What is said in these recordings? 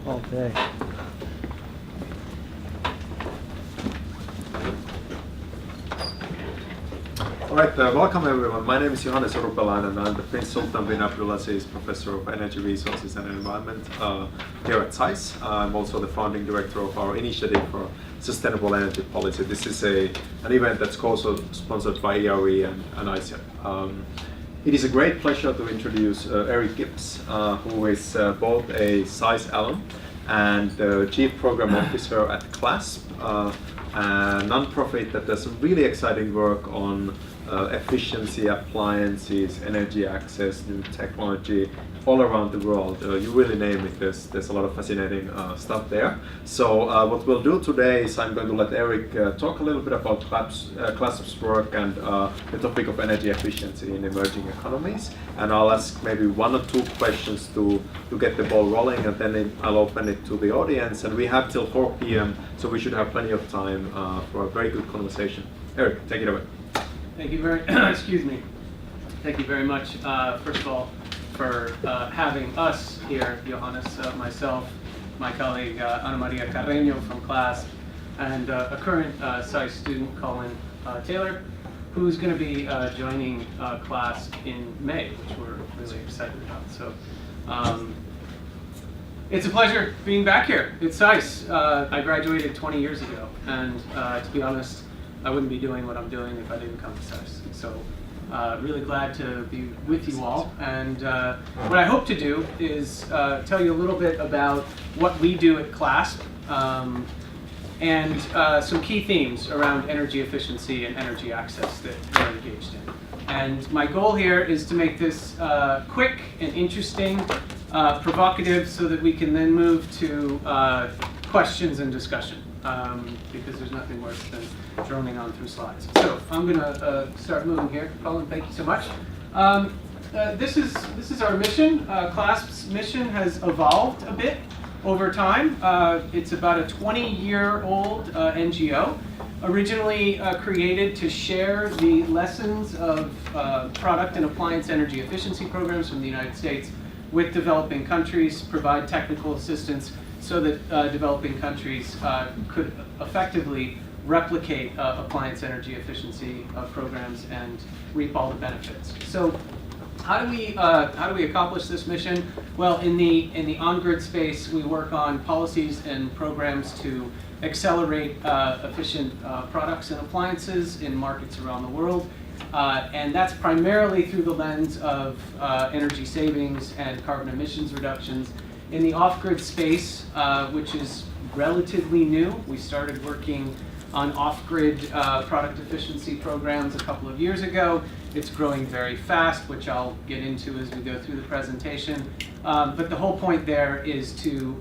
all day. All right, welcome everyone. My name is Johannes Urpelainen and I'm the Prince Sultan bin Abdulaziz Professor of Energy Resources and Environment here at SAIS. I'm also the Founding Director of our Initiative for Sustainable Energy Policy. This is an event that's also sponsored by ERE and ISEP. It is a great pleasure to introduce Eric Gibbs, who is both a SAIS alum and the Chief Program Officer at CLASP, a non-profit that does some really exciting work on efficiency, appliances, energy access, new technology, all around the world. You really name it, there's a lot of fascinating stuff there. So what we'll do today is I'm going to let Eric talk a little bit about CLASP's work and the topic of energy efficiency in emerging economies. And I'll ask maybe one or two questions to get the ball rolling, and then I'll open it to the audience. And we have till 4 p.m., so we should have plenty of time for a very good conversation. Eric, take it away. Thank you very, excuse me. Thank you very much, first of all, for having us here, Johannes, myself, my colleague Ana Maria Carreño from CLASP, and a current SAIS student, Colin Taylor, who's going to be joining CLASP in May, which we're really excited about. So it's a pleasure being back here at SAIS. I graduated 20 years ago, and to be honest, I wouldn't be doing what I'm doing if I didn't come to SAIS. So really glad to be with you all. And what I hope to do is tell you a little bit about what we do at CLASP and some key themes around energy efficiency and energy access that we're engaged in. And my goal here is to make this quick and interesting, provocative, so that we can then move to questions and discussion. Because there's nothing worse than droning on through slides. So I'm going to start moving here. Colin, thank you so much. This is our mission. CLASP's mission has evolved a bit over time. It's about a 20-year-old NGO, originally created to share the lessons of product and appliance energy efficiency programs from the United States with developing countries, provide technical assistance so that developing countries could effectively replicate appliance energy efficiency programs and reap all the benefits. So how do we accomplish this mission? Well, in the on-grid space, we work on policies and programs to accelerate efficient products and appliances in markets around the world. And that's primarily through the lens of energy savings and carbon emissions reductions. In the off-grid space, which is relatively new, we started working on off-grid product efficiency programs a couple of years ago. It's growing very fast, which I'll get into as we go through the presentation. But the whole point there is to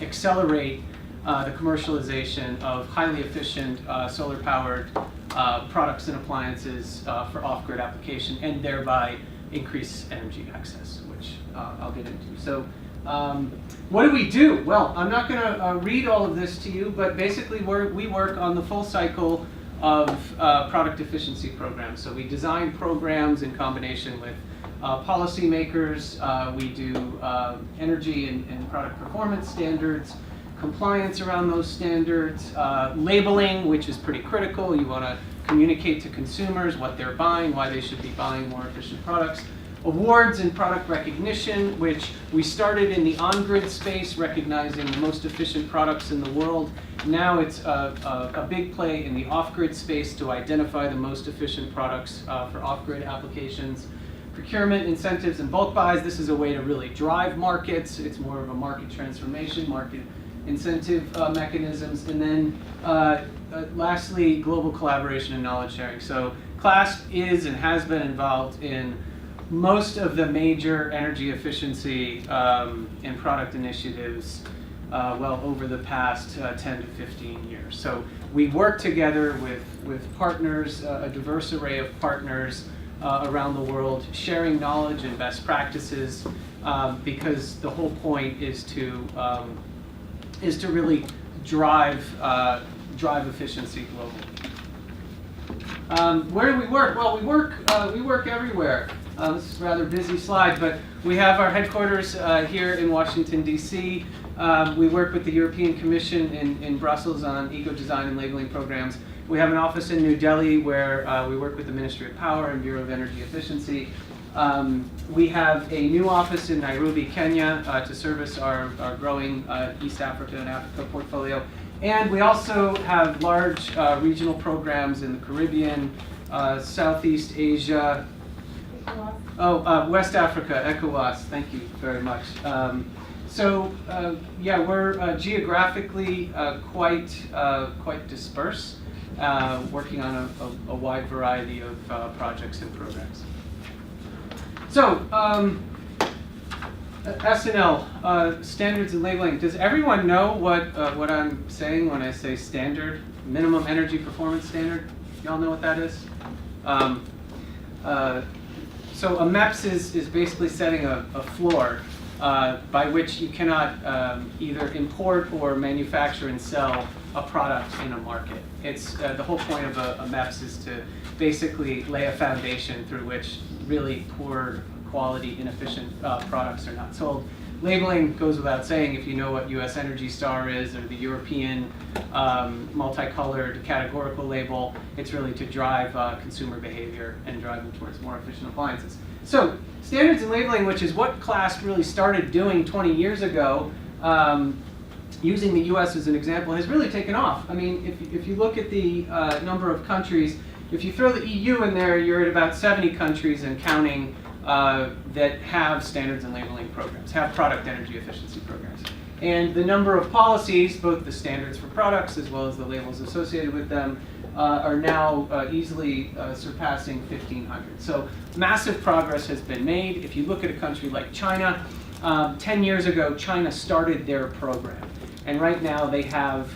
accelerate the commercialization of highly efficient solar-powered products and appliances for off-grid application, and thereby increase energy access, which I'll get into. So. What do we do? Well, I'm not going to read all of this to you, but basically we work on the full cycle of product efficiency programs. So we design programs in combination with policymakers. We do energy and product performance standards, compliance around those standards, labeling, which is pretty critical. You want to communicate to consumers what they're buying, why they should be buying more efficient products. Awards and product recognition, which we started in the on-grid space, recognizing the most efficient products in the world. Now it's a big play in the off-grid space to identify the most efficient products for off-grid applications. Procurement, incentives, and bulk buys. This is a way to really drive markets. It's more of a market transformation, market incentive mechanisms. And then lastly, global collaboration and knowledge sharing. So CLASP is and has been involved in most of the major energy efficiency and product initiatives well over the past 10 to 15 years. So we work together with partners, a diverse array of partners around the world, sharing knowledge and best practices, because the whole point is to really drive efficiency globally. Where do we work? Well, we work everywhere. This is a rather busy slide, but we have our headquarters here in Washington, D.C. We work with the European Commission in Brussels on eco-design and labeling programs. We have an office in New Delhi where we work with the Ministry of Power and Bureau of Energy Efficiency. We have a new office in Nairobi, Kenya, to service our growing East Africa and Africa portfolio. And we also have large regional programs in the Caribbean, Southeast Asia, West Africa, ECOWAS, thank you very much. Yeah, we're geographically quite dispersed, working on a wide variety of projects and programs. So, S&L, standards and labeling. Does everyone know what I'm saying when I say standard, minimum energy performance standard? Y'all know what that is? So a MEPS is basically setting a floor by which you cannot either import or manufacture and sell a product in a market. It's the whole point of a MEPS is to basically lay a foundation through which really poor quality, inefficient products are not sold. Labeling goes without saying. If you know what US Energy Star is, or the European multicolored categorical label, it's really to drive consumer behavior and drive them towards more efficient appliances. So standards and labeling, which is what CLASP really started doing 20 years ago, using the US as an example, has really taken off. I mean, if you look at the number of countries, if you throw the EU in there, you're at about 70 countries and counting that have standards and labeling programs, have product energy efficiency programs. And the number of policies, both the standards for products as well as the labels associated with them, are now easily surpassing 1,500. So massive progress has been made. If you look at a country like China, 10 years ago, China started their program. And right now they have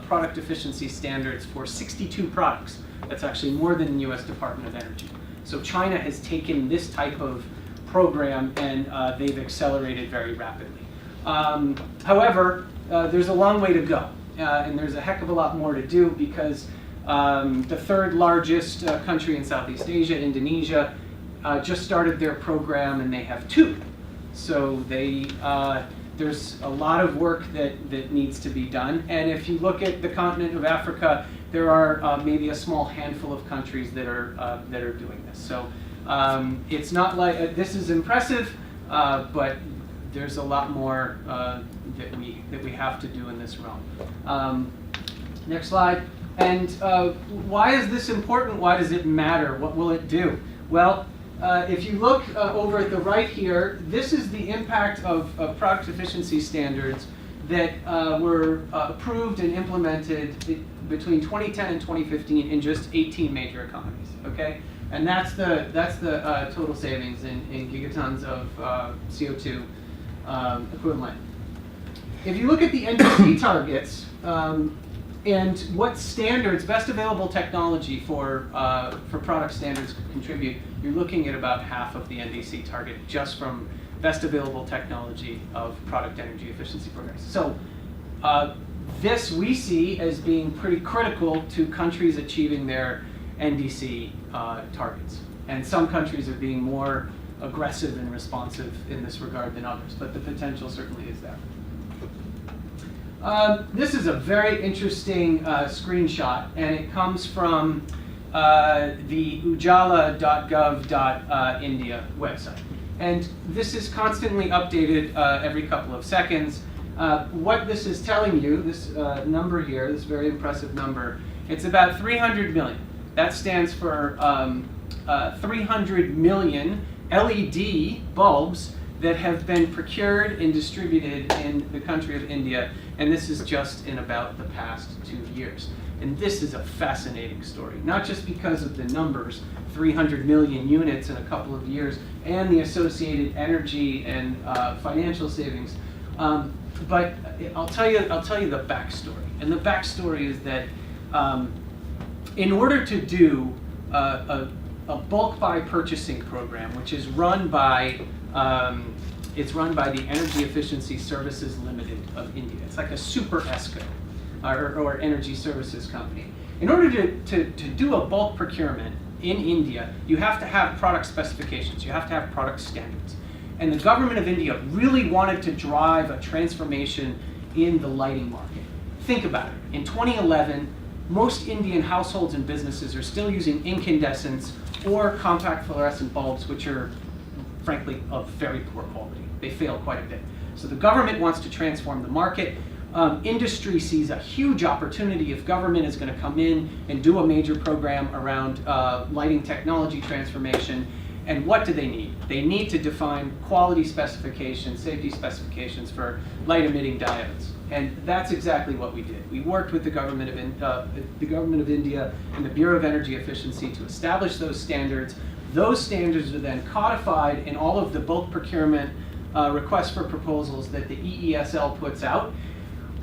product efficiency standards for 62 products. That's actually more than the US Department of Energy. So China has taken this type of program and they've accelerated very rapidly. However, there's a long way to go. And there's a heck of a lot more to do because the third largest country in Southeast Asia, Indonesia, just started their program and they have 2. So there's a lot of work that needs to be done. And if you look at the continent of Africa, there are maybe a small handful of countries that are doing this. So it's not like this is impressive, but there's a lot more that we have to do in this realm. Next slide. And why is this important? Why does it matter? What will it do? Well, if you look over at the right here, this is the impact of product efficiency standards that were approved and implemented between 2010 and 2015 in just 18 major economies. Okay, and that's the total savings in gigatons of CO2 equivalent. If you look at the NDC targets and what standards, best available technology for product standards could contribute, you're looking at about half of the NDC target just from best available technology of product energy efficiency programs. So this we see as being pretty critical to countries achieving their NDC targets. And some countries are being more aggressive and responsive in this regard than others, but the potential certainly is there. This is a very interesting screenshot, and it comes from the ujala.gov.india website. And this is constantly updated every couple of seconds. What this is telling you, this number here, this very impressive number, it's about 300 million. That stands for 300 million LED bulbs that have been procured and distributed in the country of India, and this is just in about the past 2 years. And this is a fascinating story, not just because of the numbers, 300 million units in a couple of years, and the associated energy and financial savings, but I'll tell you the backstory. And the backstory is that in order to do a bulk buy purchasing program, which is run by the Energy Efficiency Services Limited of India. It's like a super ESCO or energy services company. In order to do a bulk procurement in India, you have to have product specifications. You have to have product standards. And the government of India really wanted to drive a transformation in the lighting market. Think about it. In 2011, most Indian households and businesses are still using incandescents or compact fluorescent bulbs, which are, frankly, of very poor quality. They fail quite a bit. So the government wants to transform the market. Industry sees a huge opportunity if government is going to come in and do a major program around lighting technology transformation. And what do they need? They need to define quality specifications, safety specifications for light-emitting diodes. And that's exactly what we did. We worked with the government of India and the Bureau of Energy Efficiency to establish those standards. Those standards are then codified in all of the bulk procurement requests for proposals that the EESL puts out.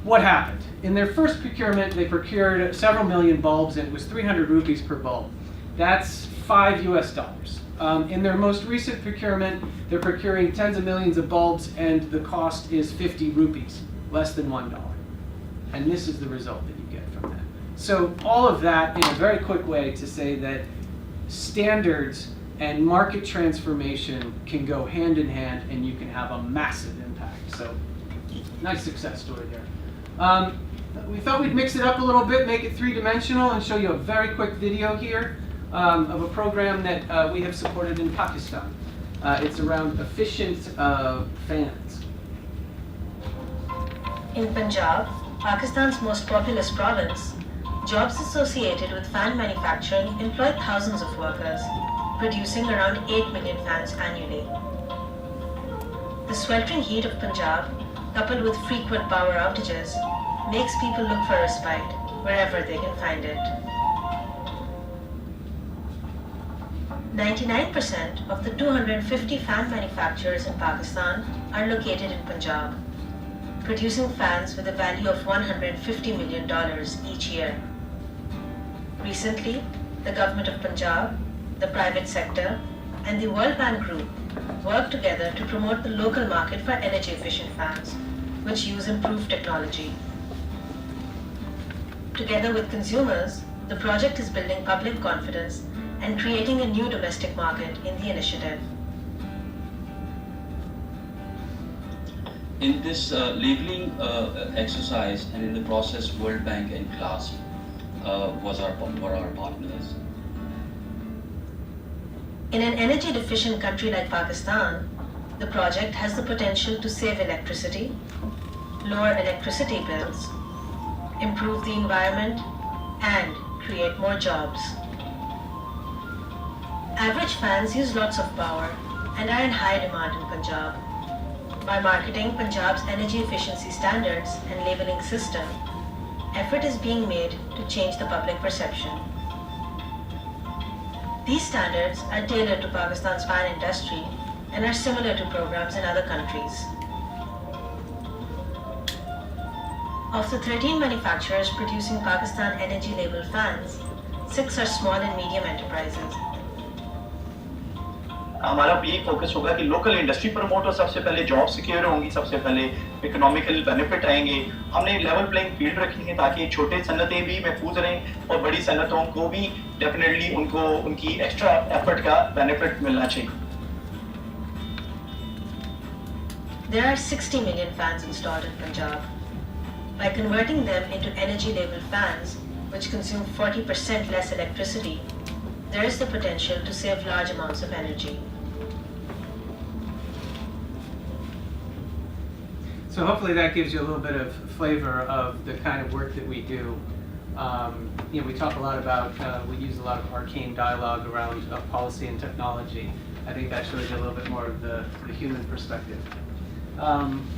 What happened? In their first procurement, they procured several million bulbs, and it was 300 rupees per bulb. That's $5 US. In their most recent procurement, they're procuring tens of millions of bulbs, and the cost is 50 rupees, less than $1. And this is the result that you get from that. So all of that in a very quick way to say that standards and market transformation can go hand in hand, and you can have a massive impact. So nice success story there. We thought we'd mix it up a little bit, make it three-dimensional, and show you a very quick video here of a program that we have supported in Pakistan. It's around efficient fans. In Punjab, Pakistan's most populous province, jobs associated with fan manufacturing employ thousands of workers, producing around 8 million fans annually. The sweltering heat of Punjab, coupled with frequent power outages, makes people look for respite wherever they can find it. 99% of the 250 fan manufacturers in Pakistan are located in Punjab, producing fans with a value of $150 million each year. Recently, the government of Punjab, the private sector, and the World Bank Group worked together to promote the local market for energy-efficient fans, which use improved technology. Together with consumers, the project is building public confidence and creating a new domestic market in the initiative. In this labeling exercise and in the process, World Bank and CLASP were our partners. In an energy-deficient country like Pakistan, the project has the potential to save electricity, lower electricity bills, improve the environment, and create more jobs. Average fans use lots of power and are in high demand in Punjab. By marketing Punjab's energy efficiency standards and labeling system, effort is being made to change the public perception. These standards are tailored to Pakistan's fan industry and are similar to programs in other countries. Of the 13 manufacturers producing Pakistan energy label fans, 6 are small and medium enterprises. हमारा यही focus होगा कि local industry promote हो, सबसे पहले job secure होंगी, सबसे पहले इकोनॉमिकल बेनिफिट आएंगे। हमने लेवल प्लेइंग फील्ड रखी है ताकि छोटे सन्नतें भी महफूज रहें और बड़ी सन्नतों को भी डेफिनेटली उनको उनकी एक्स्ट्रा एफर्ट का बेनिफिट मिलना चाहिए। There are 60 million fans installed in Punjab. By converting them into energy labeled fans, which consume 40% less electricity, there is the potential to save large amounts of energy. So hopefully that gives you a little bit of flavor of the kind of work that we do. We talk a lot about, we use a lot of arcane dialogue around policy and technology. I think that shows you a little bit more of the human perspective.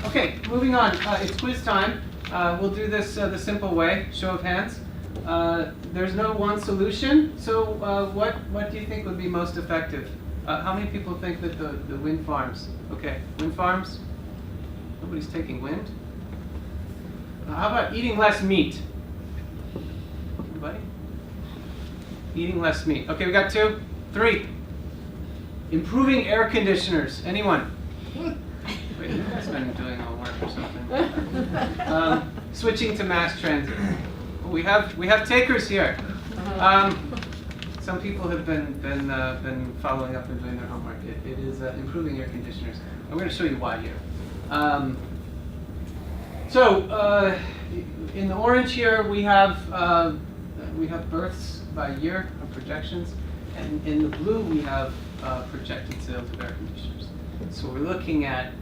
Okay, moving on. It's quiz time. We'll do this the simple way, show of hands. There's no one solution, so what do you think would be most effective? How many people think that the wind farms? Okay, wind farms? Nobody's taking wind. How about eating less meat? Anybody? Eating less meat. Okay, we got 2, 3. Improving air conditioners. Anyone? Wait, you guys been doing homework or something? Switching to mass transit. We have takers here. some people have been following up and doing their homework. It is improving air conditioners. I'm going to show you why here. In the orange here we have births by year of projections, and in the blue we have projected sales of air conditioners. So we're looking at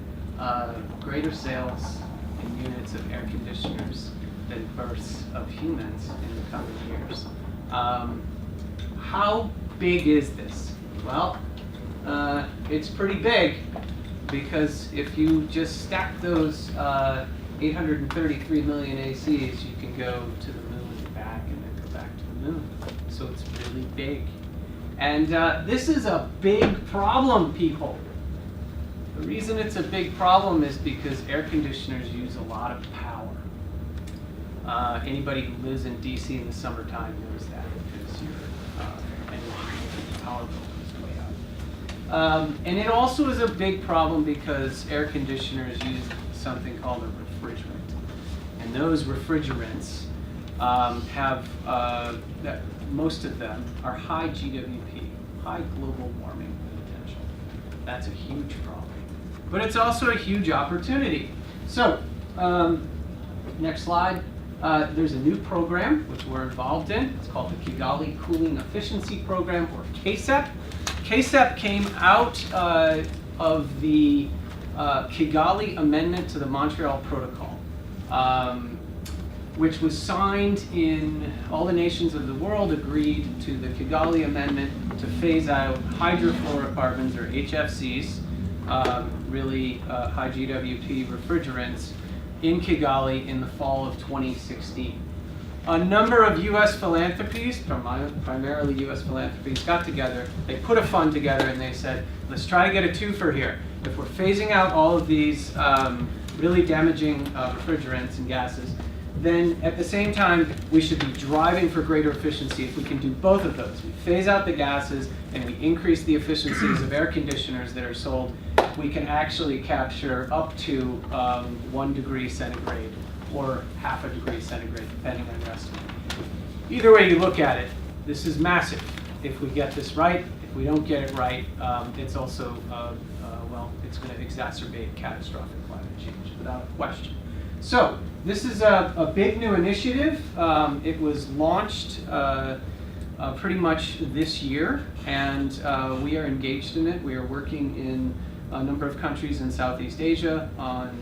greater sales in units of air conditioners than births of humans in the coming years. How big is this? Well, it's pretty big, because if you just stack those 833 million ACs, you can go to the moon and back, and then go back to the moon. So it's really big. And this is a big problem, people. The reason it's a big problem is because air conditioners use a lot of power. Anybody who lives in DC in the summertime knows that, because your power bill goes way up. And it also is a big problem because air conditioners use something called a refrigerant. And those refrigerants most of them are high GWP, high global warming potential. That's a huge problem. But it's also a huge opportunity. So, next slide. There's a new program which we're involved in. It's called the Kigali Cooling Efficiency Program, or CASEP. CASEP came out of the Kigali Amendment to the Montreal Protocol, which was signed in all the nations of the world, agreed to the Kigali Amendment to phase out hydrofluorocarbons, or HFCs, really high GWP refrigerants, in Kigali in the fall of 2016. A number of U.S. philanthropies, primarily U.S. philanthropies, got together. They put a fund together and they said, let's try to get a twofer here. If we're phasing out all of these really damaging refrigerants and gases, then at the same time we should be driving for greater efficiency. If we can do both of those, we phase out the gases and we increase the efficiencies of air conditioners that are sold, we can actually capture up to 1 degree centigrade or half a degree centigrade, depending on your estimate. Either way you look at it, this is massive. If we get this right, if we don't get it right, it's also, it's going to exacerbate catastrophic climate change, without a question. So, this is a big new initiative. It was launched pretty much this year, and we are engaged in it. We are working in a number of countries in Southeast Asia on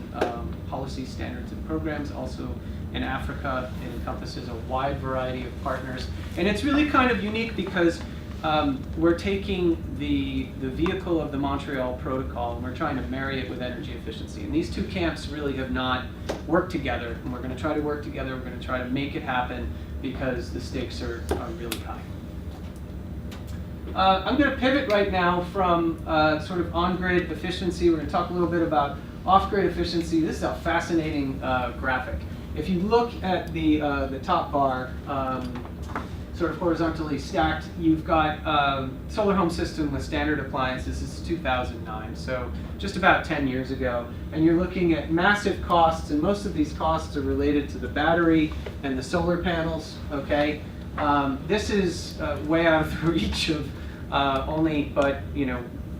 policy standards and programs. Also in Africa, it encompasses a wide variety of partners. And it's really kind of unique because we're taking the vehicle of the Montreal Protocol and we're trying to marry it with energy efficiency. And these two camps really have not worked together, and we're going to try to work together. We're going to try to make it happen because the stakes are really high. I'm going to pivot right now from sort of on-grid efficiency. We're going to talk a little bit about off-grid efficiency. This is a fascinating graphic. If you look at the top bar, sort of horizontally stacked, you've got solar home system with standard appliances. This is 2009, so just about 10 years ago. And you're looking at massive costs, and most of these costs are related to the battery and the solar panels, okay? This is way out of the reach of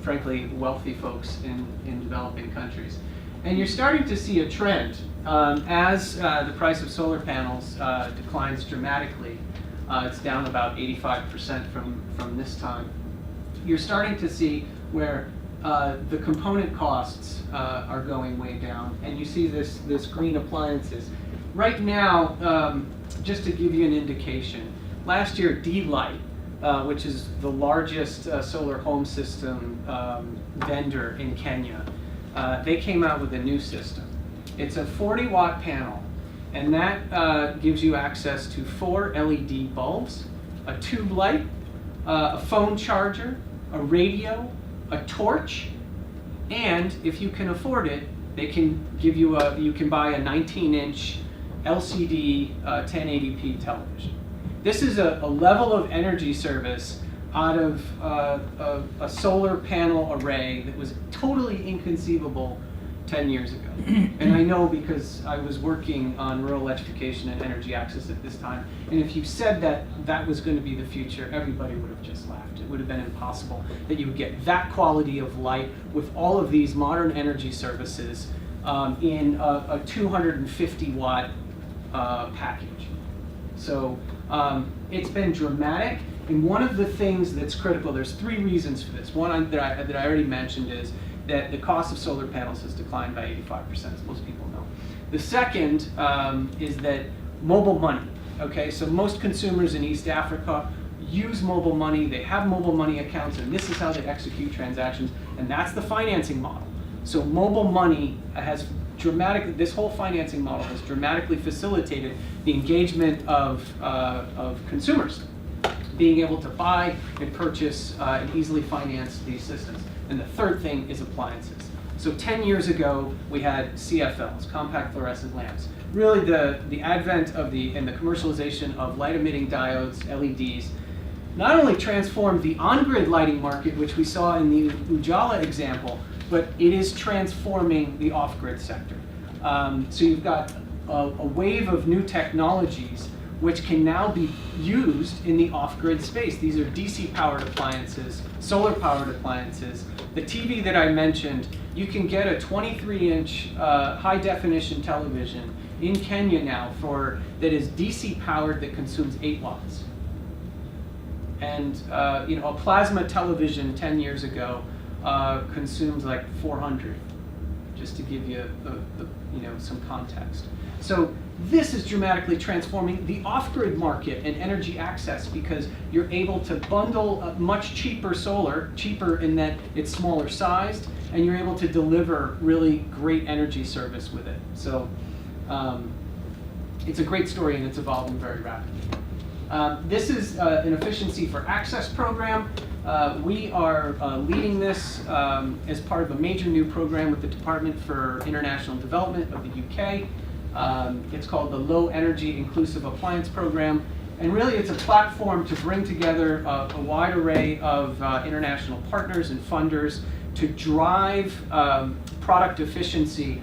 frankly, wealthy folks in developing countries. And you're starting to see a trend as the price of solar panels declines dramatically. It's down about 85% from this time. You're starting to see where the component costs are going way down, and you see this green appliances. Right now, just to give you an indication, last year D-Light, which is the largest solar home system vendor in Kenya, they came out with a new system. It's a 40-watt panel, and that gives you access to 4 LED bulbs, a tube light, a phone charger, a radio, a torch, and if you can afford it, they can give you you can buy a 19-inch LCD 1080p television. This is a level of energy service out of a solar panel array that was totally inconceivable 10 years ago. And I know because I was working on rural electrification and energy access at this time. And if you said that that was going to be the future, everybody would have just laughed. It would have been impossible that you would get that quality of light with all of these modern energy services in a 250 watt package. So it's been dramatic. And one of the things that's critical, there's 3 reasons for this. One that I already mentioned is that the cost of solar panels has declined by 85%, as most people know. The second is that mobile money, okay? So most consumers in East Africa use mobile money, they have mobile money accounts, and this is how they execute transactions, and that's the financing model. So mobile money has dramatically, this whole financing model has dramatically facilitated the engagement of consumers, being able to buy and purchase and easily finance these systems. And the third thing is appliances. So 10 years ago, we had CFLs, compact fluorescent lamps. Really the advent of and the commercialization of light-emitting diodes, LEDs, not only transformed the on-grid lighting market, which we saw in the Ujala example, but it is transforming the off-grid sector. So you've got a wave of new technologies which can now be used in the off-grid space. These are DC-powered appliances, solar-powered appliances. The TV that I mentioned, you can get a 23-inch high-definition television in Kenya now that is DC-powered that consumes 8 watts. And a plasma television 10 years ago consumes like 400, just to give you some context. So this is dramatically transforming the off-grid market and energy access because you're able to bundle a much cheaper solar, cheaper in that it's smaller sized, and you're able to deliver really great energy service with it. So it's a great story and it's evolving very rapidly. This is an efficiency for access program. We are leading this as part of a major new program with the Department for International Development of the UK. It's called the Low Energy Inclusive Appliance Program. And really it's a platform to bring together a wide array of international partners and funders to drive product efficiency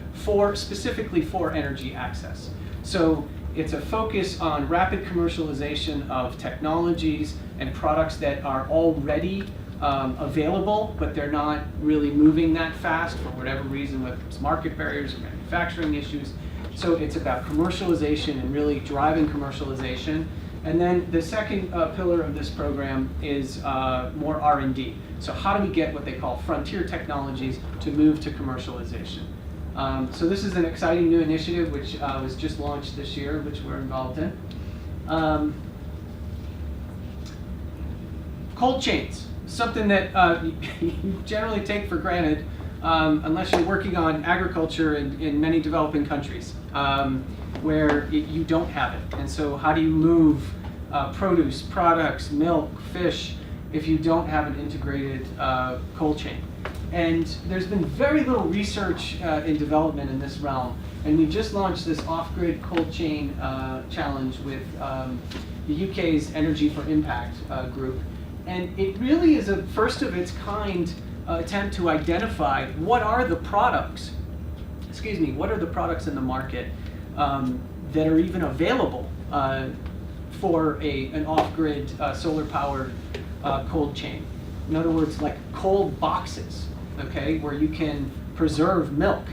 specifically for energy access. So it's a focus on rapid commercialization of technologies and products that are already available, but they're not really moving that fast for whatever reason, whether it's market barriers or manufacturing issues. So it's about commercialization and really driving commercialization. And then the second pillar of this program is more R&D. So how do we get what they call frontier technologies to move to commercialization? So this is an exciting new initiative which was just launched this year, which we're involved in. Cold chains, something that you generally take for granted unless you're working on agriculture in many developing countries where you don't have it. And so how do you move produce, products, milk, fish, if you don't have an integrated cold chain? And there's been very little research in development in this realm. And we just launched this off-grid cold chain challenge with the UK's Energy for Impact group. And it really is a first of its kind attempt to identify what are the products, what are the products in the market that are even available for an off-grid solar-powered cold chain. In other words, like cold boxes, okay, where you can preserve milk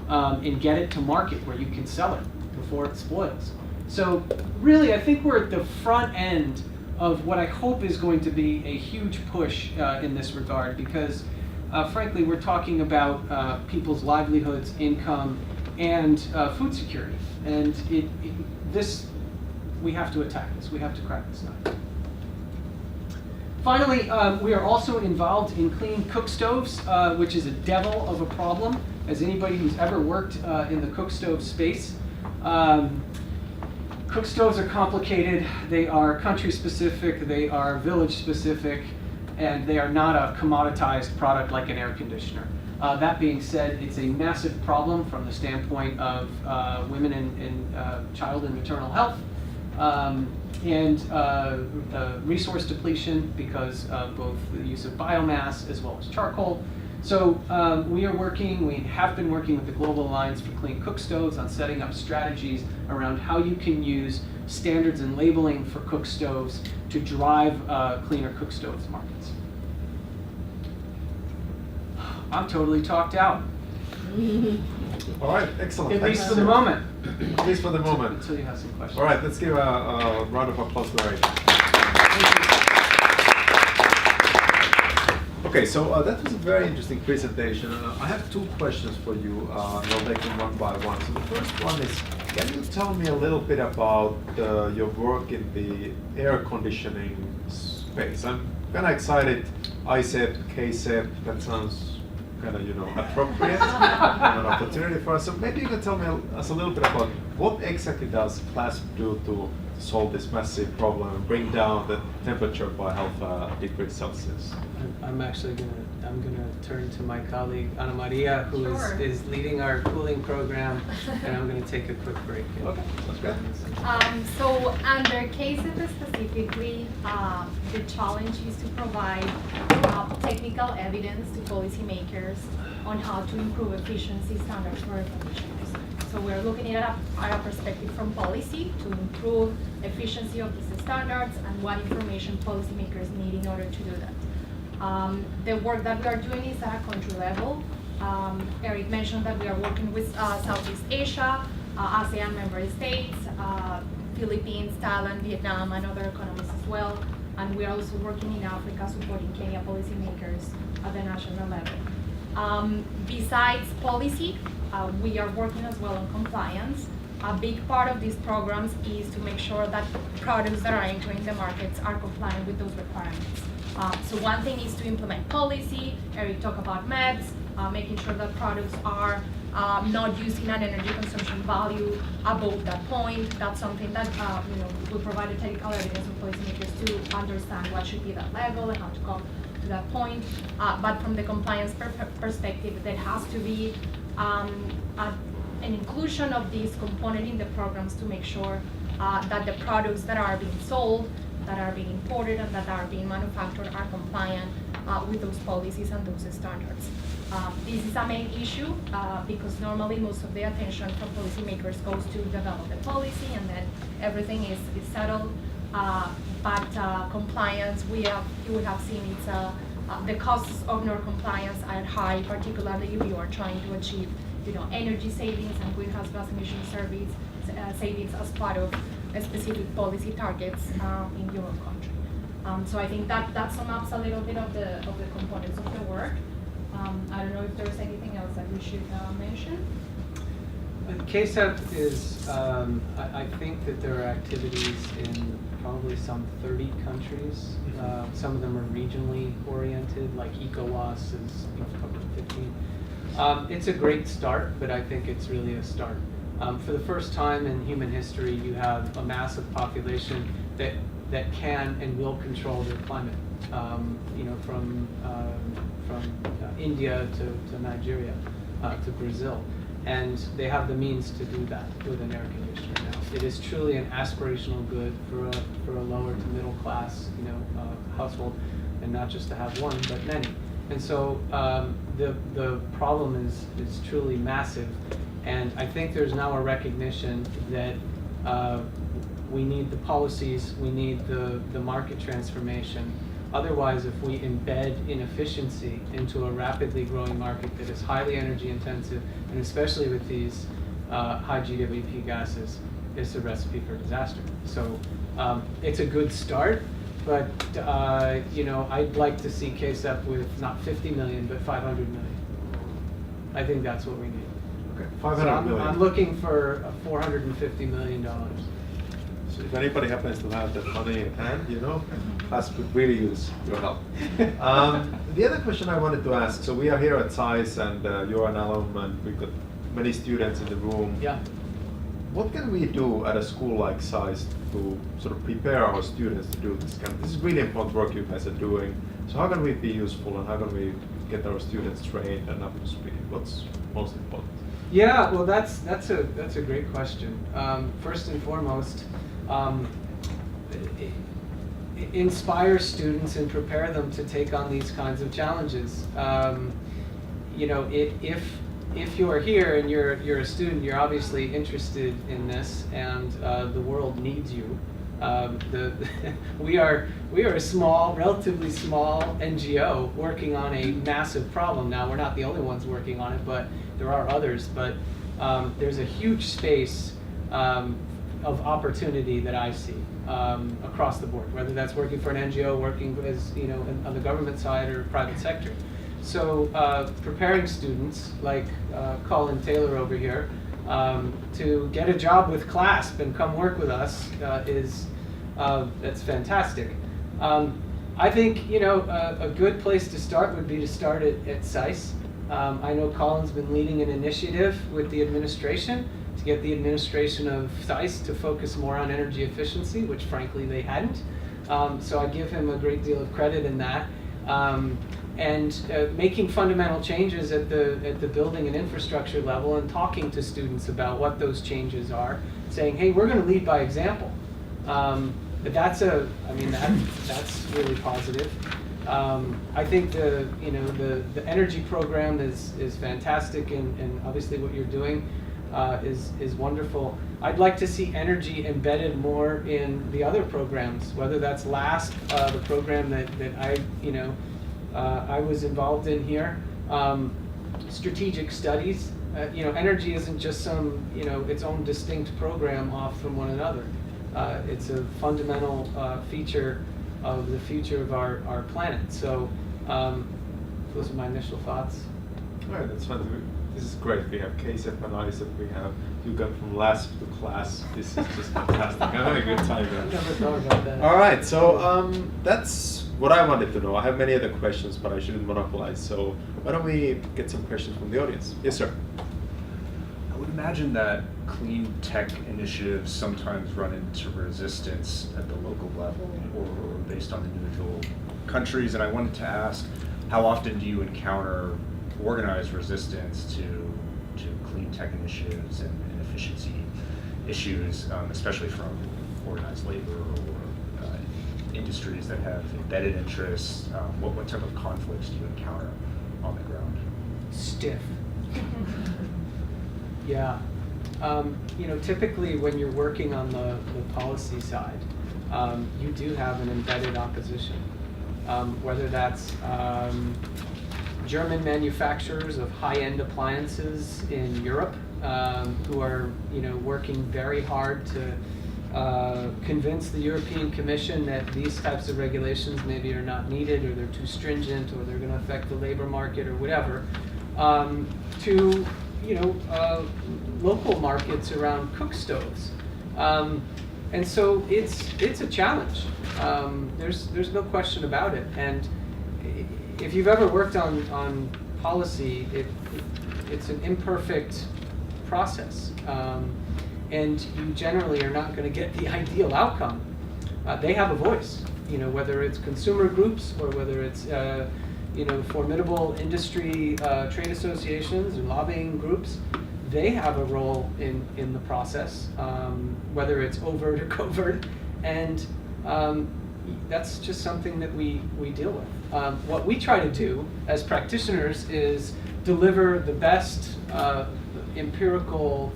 and get it to market where you can sell it before it spoils. So really, I think we're at the front end of what I hope is going to be a huge push in this regard because frankly, we're talking about people's livelihoods, income, and food security. And we have to attack this. We have to crack this nut. Finally, we are also involved in clean cookstoves, which is a devil of a problem, as anybody who's ever worked in the cookstove space. Cookstoves are complicated. They are country-specific. They are village-specific. And they are not a commoditized product like an air conditioner. That being said, it's a massive problem from the standpoint of women and child and maternal health, and resource depletion because of both the use of biomass as well as charcoal. So we have been working with the Global Alliance for Clean Cookstoves on setting up strategies around how you can use standards and labeling for cookstoves to drive cleaner cookstoves markets. I'm totally talked out. All right, excellent. At least Thanks. for the moment. At least for the moment. Until you have some questions. All right, let's give a round of applause to Eric. Okay, so that was a very interesting presentation. I have two questions for you, and I'll take them one by one. So the first one is, can you tell me a little bit about your work in the air conditioning space? I'm kind of excited. ISEP, KSEP, that sounds kind of, appropriate and an opportunity for us. So maybe you can tell us a little bit about what exactly does CLASP do to solve this massive problem and bring down the temperature by 0.5 degrees Celsius. I'm actually gonna turn to my colleague Ana Maria, who is leading our cooling program, and I'm gonna take a quick break. Okay, that's good. So under KSEP specifically, the challenge is to provide technical evidence to policymakers on how to improve efficiency standards for air conditioners. So we're looking at a perspective from policy to improve efficiency of these standards and what information policymakers need in order to do that. The work that we are doing is at a country level. Eric mentioned that we are working with Southeast Asia, ASEAN member states, Philippines, Thailand, Vietnam, and other economies as well. And we are also working in Africa, supporting Kenya policymakers at the national level. Besides policy, we are working as well on compliance. A big part of these programs is to make sure that products that are entering the markets are compliant with those requirements. So one thing is to implement policy. Eric talked about MEPS, making sure that products are not using an energy consumption value above that point. That's something that we provide technical evidence for policymakers to understand what should be that level and how to come to that point. But from the compliance perspective, there has to be an inclusion of this component in the programs to make sure that the products that are being sold, that are being imported, and that are being manufactured are compliant with those policies and those standards. This is a main issue because normally most of the attention from policymakers goes to develop the policy and then everything is settled. But compliance, you would have seen it's the costs of non-compliance are high, particularly if you are trying to achieve energy savings and greenhouse gas emission savings as part of specific policy targets in your own country. So I think that sums up a little bit of the components of the work. I don't know if there's anything else that we should mention. KSEP is, I think that there are activities in probably some 30 countries. Some of them are regionally oriented, like ECOWAS is probably 15. It's a great start, but I think it's really a start. For the first time in human history, you have a massive population that can and will control their climate. From India to Nigeria to Brazil, and they have the means to do that with an air conditioner now. It is truly an aspirational good for a lower to middle class household, and not just to have one, but many. And so the problem is truly massive, and I think there's now a recognition that we need the policies, we need the market transformation. Otherwise, if we embed inefficiency into a rapidly growing market that is highly energy intensive, and especially with these high GWP gases, it's a recipe for disaster. So it's a good start, but I'd like to see KSEP with not 50 million, but 500 million. I think that's what we need. Okay, 500 million. I'm looking for $450 million. So if anybody happens to have that money in hand, CLASP could really use your help. The other question I wanted to ask, so we are here at SAIS and you're an alum and we've got many students in the room. Yeah. What can we do at a school like SAIS to sort of prepare our students to do this this is really important work you guys are doing. So how can we be useful and how can we get our students trained and up to speed? What's most important? Yeah, well, that's a great question. First and foremost, inspire students and prepare them to take on these kinds of challenges. if you're here and you're a student, you're obviously interested in this, and the world needs you. We are a small, relatively small NGO working on a massive problem. Now, we're not the only ones working on it, but there are others. But there's a huge space of opportunity that I see across the board, whether that's working for an NGO, working as on the government side or private sector. So preparing students like Colin Taylor over here to get a job with CLASP and come work with us that's fantastic. I think a good place to start would be to start at SAIS. I know Colin's been leading an initiative with the administration to get the administration of SAIS to focus more on energy efficiency, which frankly they hadn't. So I give him a great deal of credit in that. And making fundamental changes at the building and infrastructure level, and talking to students about what those changes are, saying, hey, we're going to lead by example. But that's really positive. I think the energy program is fantastic, and obviously what you're doing is wonderful. I'd like to see energy embedded more in the other programs, whether that's LASP, the program that I was involved in here. Strategic studies. Energy isn't just some its own distinct program off from one another. It's a fundamental feature of the future of our planet. So those are my initial thoughts. All right, that's fun. This is great. We have CASEP and ISEP. We have you got from LASP to CLASP. This is just fantastic. I'm having a good time. I never thought about that. All right, so that's what I wanted to know. I have many other questions, but I shouldn't monopolize. So why don't we get some questions from the audience? Yes, sir. I would imagine that clean tech initiatives sometimes run into resistance at the local level or based on individual countries. And I wanted to ask, how often do you encounter organized resistance to clean tech initiatives and efficiency issues, especially from organized labor or industries that have embedded interests? What type of conflicts do you encounter on the ground? Stiff. Yeah. Typically when you're working on the policy side, you do have an embedded opposition. Whether that's German manufacturers of high-end appliances in Europe who are working very hard to convince the European Commission that these types of regulations maybe are not needed, or they're too stringent, or they're going to affect the labor market or whatever, to local markets around Cookstoves. And so it's a challenge. There's no question about it. And if you've ever worked on policy, it's an imperfect process. And you generally are not going to get the ideal outcome. They have a voice, whether it's consumer groups or whether it's formidable industry trade associations or lobbying groups. They have a role in the process, whether it's overt or covert, and that's just something that we deal with. What we try to do as practitioners is deliver the best empirical,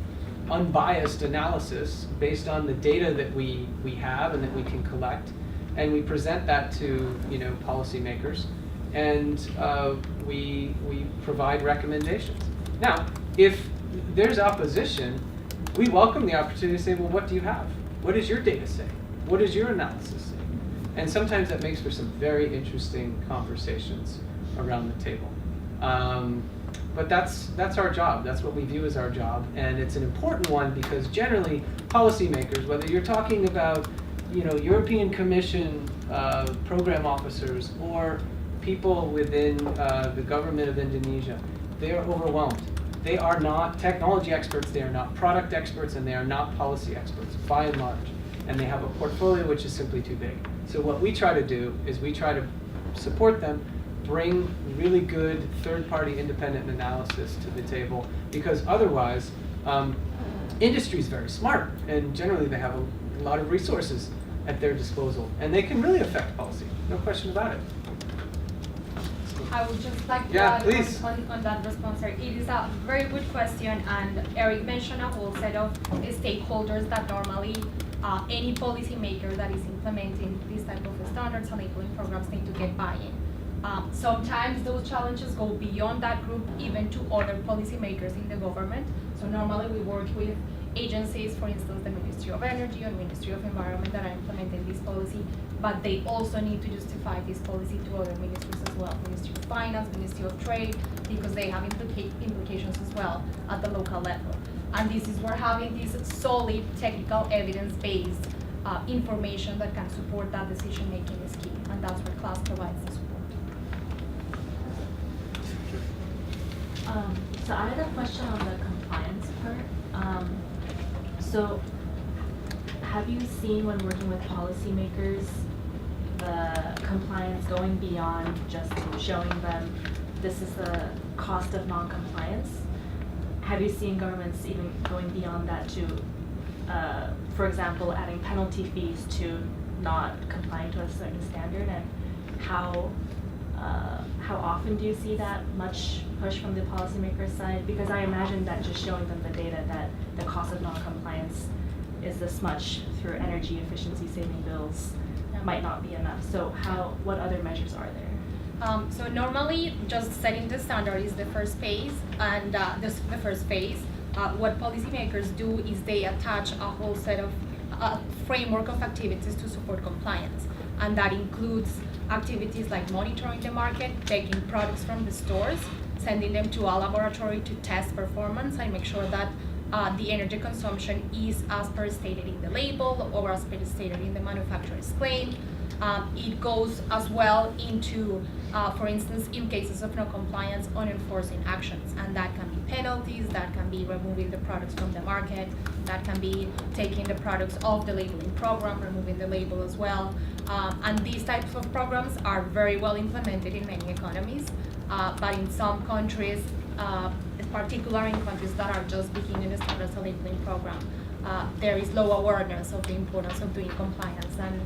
unbiased analysis based on the data that we have and that we can collect, and we present that to policymakers, and we provide recommendations. Now, if there's opposition, we welcome the opportunity to say, well, what do you have? What does your data say? What does your analysis say? And sometimes that makes for some very interesting conversations around the table. But that's our job. That's what we view as our job, and it's an important one because generally policymakers, whether you're talking about European Commission program officers or people within the government of Indonesia, they are overwhelmed. They are not technology experts, they are not product experts, and they are not policy experts, by and large. And they have a portfolio which is simply too big. So what we try to do is we try to support them, bring really good third-party independent analysis to the table, because otherwise, industry is very smart, and generally they have a lot of resources at their disposal, and they can really affect policy, no question about it. I would just like to Yeah, add please. on that response. It is a very good question, and Eric mentioned a whole set of stakeholders that normally any policymaker that is implementing these type of standards and labeling programs need to get buy-in. Sometimes those challenges go beyond that group, even to other policymakers in the government. So normally we work with agencies, for instance, the Ministry of Energy or Ministry of Environment that are implementing this policy, but they also need to justify this policy to other ministries as well, Ministry of Finance, Ministry of Trade, because they have implications as well at the local level. And this is where having this solid technical evidence-based information that can support that decision-making is key, and that's where CLASP provides the support. So I had a question on the compliance part. So have you seen, when working with policymakers, the compliance going beyond just showing them this is the cost of non-compliance? Have you seen governments even going beyond that to, for example, adding penalty fees to not complying to a certain standard? And how often do you see that much push from the policymaker side? Because I imagine that just showing them the data that the cost of non-compliance is this much through energy efficiency saving bills might not be enough. So what other measures are there? So normally, just setting the standard is the first phase, and the first phase. What policymakers do is they attach a whole set of framework of activities to support compliance, and that includes activities like monitoring the market, taking products from the stores, sending them to a laboratory to test performance and make sure that the energy consumption is as per stated in the label or as per stated in the manufacturer's claim. It goes as well into, for instance, in cases of non-compliance, on enforcing actions, and that can be penalties, that can be removing the products from the market, that can be taking the products off the labeling program, removing the label as well. And these types of programs are very well implemented in many economies, but in some countries, particularly in countries that are just beginning the standards labeling program, there is low awareness of the importance of doing compliance and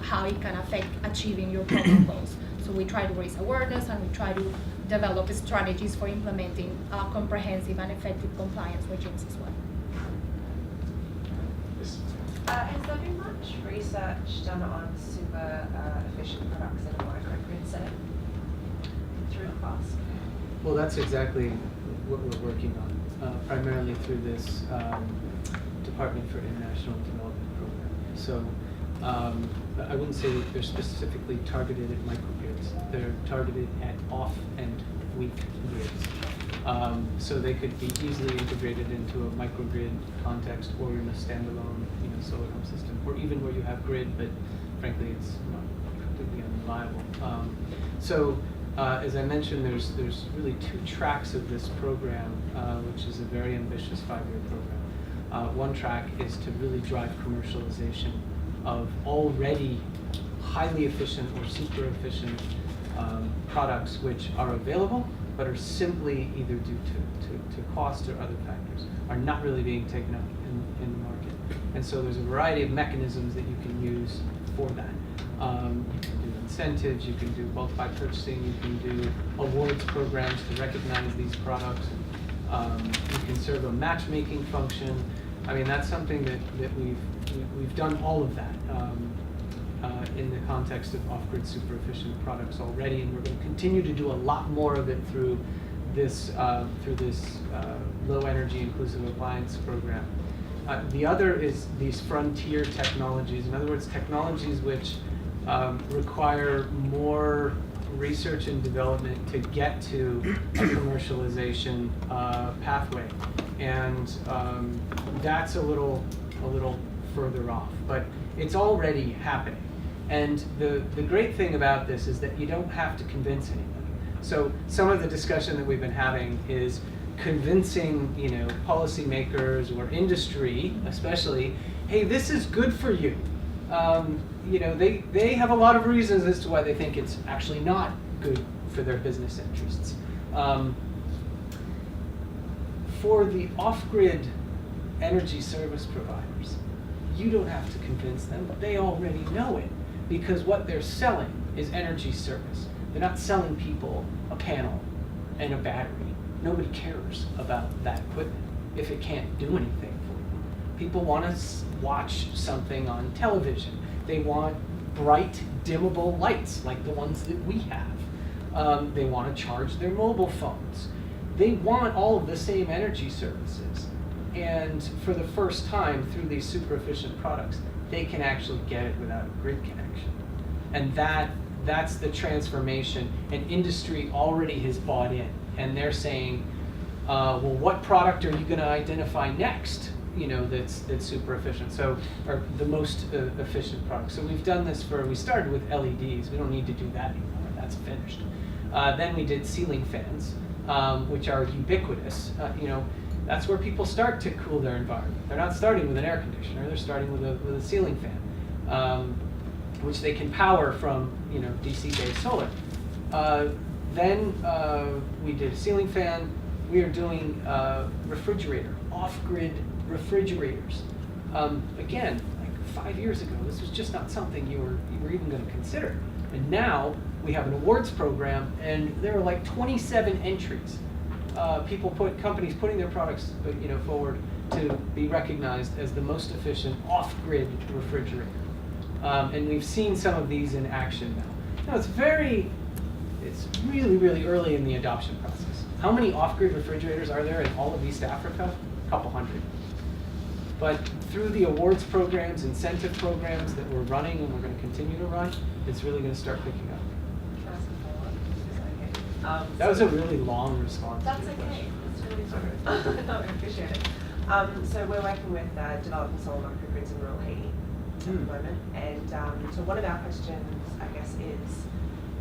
how it can affect achieving your program goals. So we try to raise awareness, and we try to develop strategies for implementing comprehensive and effective compliance regimes as well. Has there been much research done on super efficient products in a microgrid setting through CLASP? Well, that's exactly what we're working on, primarily through this Department for International Development program. So I wouldn't say that they're specifically targeted at microgrids. They're targeted at off and weak grids. So they could be easily integrated into a microgrid context or in a standalone, solar home system, or even where you have grid, but frankly, it's not completely unreliable. As I mentioned, there's really two tracks of this program, which is a very ambitious 5-year program. One track is to really drive commercialization of already highly efficient or super efficient products which are available, but are simply either due to cost or other factors, are not really being taken up in the market. And so there's a variety of mechanisms that you can use for that. You can do incentives, you can do bulk buy purchasing, you can do awards programs to recognize these products. You can serve a matchmaking function. I mean, that's something that we've done all of that in the context of off-grid super efficient products already, and we're going to continue to do a lot more of it through this low energy inclusive appliance program. The other is these frontier technologies. In other words, technologies which require more research and development to get to a commercialization pathway, and that's a little further off, but it's already happening. And the great thing about this is that you don't have to convince anybody. So some of the discussion that we've been having is convincing, policymakers or industry, especially, hey, this is good for you. They have a lot of reasons as to why they think it's actually not good for their business interests. For the off-grid energy service providers, you don't have to convince them. They already know it, because what they're selling is energy service. They're not selling people a panel and a battery. Nobody cares about that equipment if it can't do anything for them. People want to watch something on television. They want bright, dimmable lights like the ones that we have. They want to charge their mobile phones. They want all of the same energy services. And for the first time, through these super efficient products, they can actually get it without a grid connection. And that's the transformation, and industry already has bought in. And they're saying, well, what product are you going to identify next? You know, that's super efficient. So, or the most efficient product. So we've done this we started with LEDs. We don't need to do that anymore. That's finished. Then we did ceiling fans, which are ubiquitous. You know, that's where people start to cool their environment. They're not starting with an air conditioner. They're starting with a ceiling fan, which they can power from, you know, DC-based solar. Then we did a ceiling fan. We are doing refrigerator, off-grid refrigerators. Again, like 5 years ago, this was just not something you were even going to consider. And now we have an awards program, and there are like 27 entries. Companies putting their products, you know, forward to be recognized as the most efficient off-grid refrigerator. And we've seen some of these in action now. Now it's really, really early in the adoption process. How many off-grid refrigerators are there in all of East Africa? A couple hundred. But through the awards programs, incentive programs that we're running and we're going to continue to run, it's really going to start picking up. Can I ask a follow-up? That was a really long response. That's to your okay. question. That's really fine. No, I appreciate it. So we're working with developing solar microgrids in rural Haiti at the moment. And so one of our questions, I guess,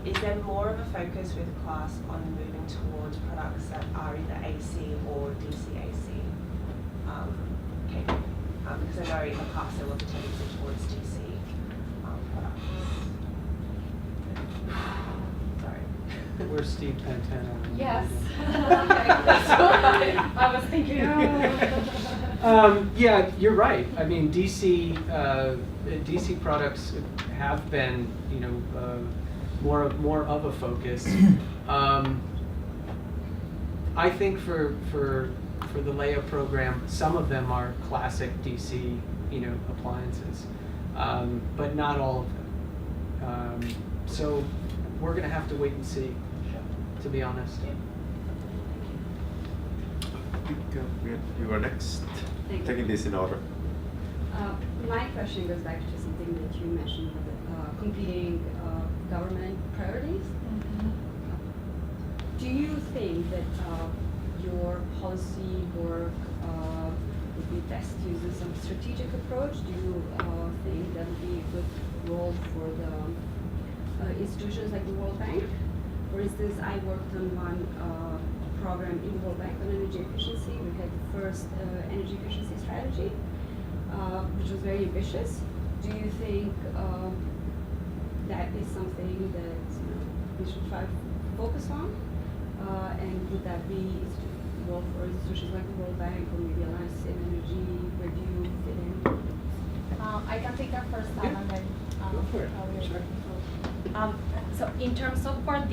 is there more of a focus with CLASP on moving towards products that are either AC or DC-AC capable? Because I know in the past there was a tendency towards DC products. Sorry. Where's Steve Pantano? Yes. Okay. I was thinking. Yeah, you're right. I mean, DC products have been, you know, more of a focus. I think for the Leia program, some of them are classic DC, you know, appliances, but not all of them. So we're going to have to wait and see, to be honest. I think you are next. Thank you. Taking this in order. My question goes back to something that you mentioned, competing government priorities. Do you think that your policy work would be best used as some strategic approach? Do you think that would be a good role for the institutions like the World Bank? For instance, I worked on one program in the World Bank on energy efficiency. We had the first energy efficiency strategy, which was very ambitious. Do you think that is something that we should try to focus on? And would that be well for institutions like the World Bank or maybe Alliance in Energy? Where do you fit in? I can take that first time and then Go for it. Sure. So in terms of where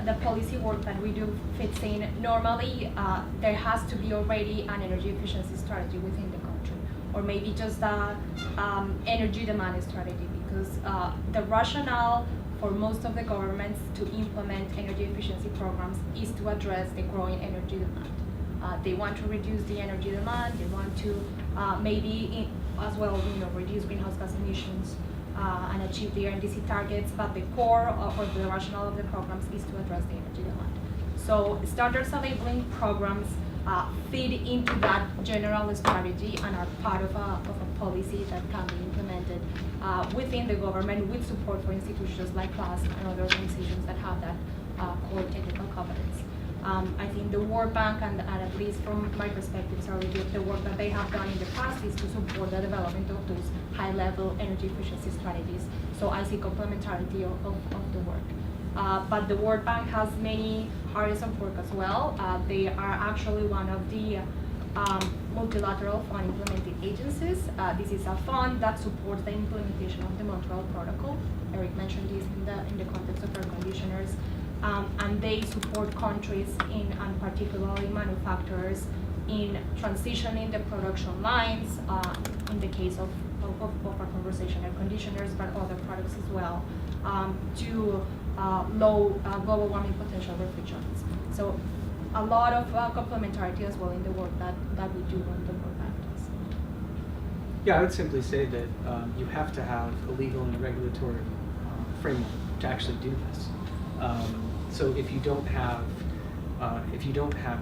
the policy work that we do fits in, normally there has to be already an energy efficiency strategy within the country, or maybe just a energy demand strategy, because the rationale for most of the governments to implement energy efficiency programs is to address the growing energy demand. They want to reduce the energy demand. They want to as well, reduce greenhouse gas emissions and achieve their NDC targets. But the core or the rationale of the programs is to address the energy demand. So standards enabling programs feed into that general strategy and are part of a policy that can be implemented within the government with support for institutions like CLASP and other organizations that have that core technical competence. I think the World Bank, and at least from my perspective, the work that they have done in the past is to support the development of those high-level energy efficiency strategies. So I see complementarity of the work. But the World Bank has many areas of work as well. They are actually one of the multilateral fund implementing agencies. This is a fund that supports the implementation of the Montreal Protocol. Eric mentioned this in the context of air conditioners. and they support countries and particularly manufacturers in transitioning the production lines, in the case of our conversation, air conditioners, but other products as well, to low global warming potential refrigerants. So a lot of complementarity as well in the work that we do on the World Bank does. Yeah, I would simply say that you have to have a legal and regulatory framework to actually do this. So if you don't have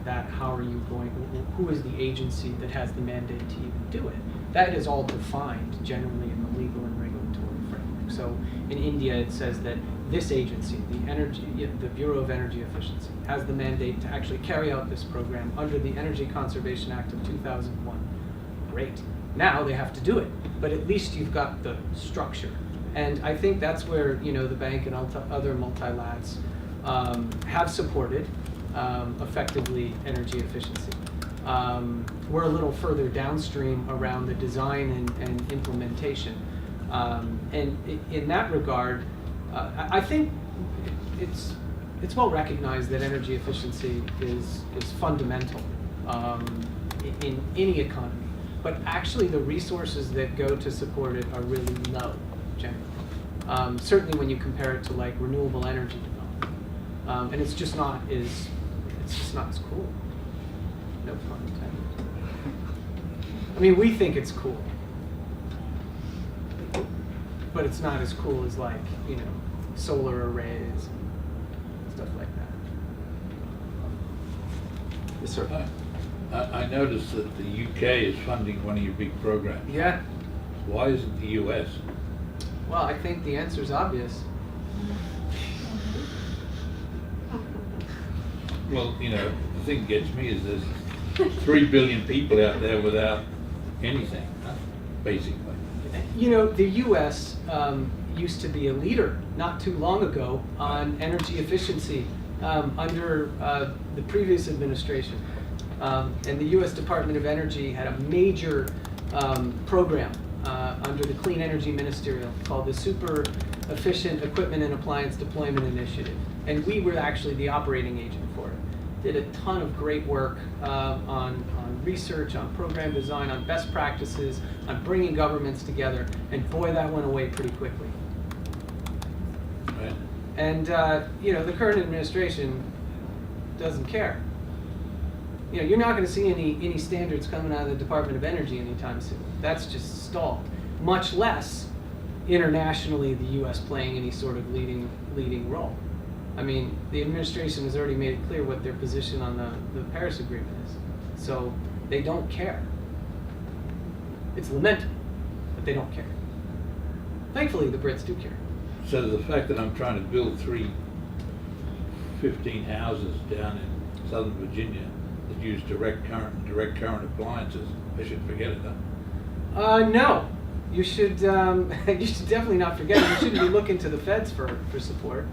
that, how are you going? Who is the agency that has the mandate to even do it? That is all defined generally in the legal and regulatory framework. So in India, it says that this agency, the Bureau of Energy Efficiency, has the mandate to actually carry out this program under the Energy Conservation Act of 2001. Great. Now they have to do it, but at least you've got the structure. And I think that's where the bank and other multilaterals have supported effectively energy efficiency. We're a little further downstream around the design and implementation. And in that regard, I think it's well recognized that energy efficiency is fundamental in any economy. But actually the resources that go to support it are really low, generally. Certainly when you compare it to like renewable energy development. And it's just not as cool. No pun intended. I mean, we think it's cool. But it's not as cool as like, solar arrays, stuff like that. Yes, sir. I noticed that the UK is funding one of your big programs. Yeah. Why isn't the US? Well, I think the answer is obvious. Well, the thing that gets me is there's 3 billion people out there without anything, basically. The US used to be a leader not too long ago on energy efficiency under the previous administration. And the US Department of Energy had a major program under the Clean Energy Ministerial called the Super Efficient Equipment and Appliance Deployment Initiative. And we were actually the operating agent for it. Did a ton of great work on research, on program design, on best practices, on bringing governments together. And boy, that went away pretty quickly. Right. And the current administration doesn't care. You're not going to see any standards coming out of the Department of Energy anytime soon. That's just stalled. Much less internationally, the U.S. playing any sort of leading role. I mean, the administration has already made it clear what their position on the Paris Agreement is. So they don't care. It's lamentable, but they don't care. Thankfully, the Brits do care. So the fact that I'm trying to build 15 houses down in Southern Virginia that use direct current appliances, I should forget it, huh? No. You should definitely not forget it. You shouldn't be looking to the feds for support.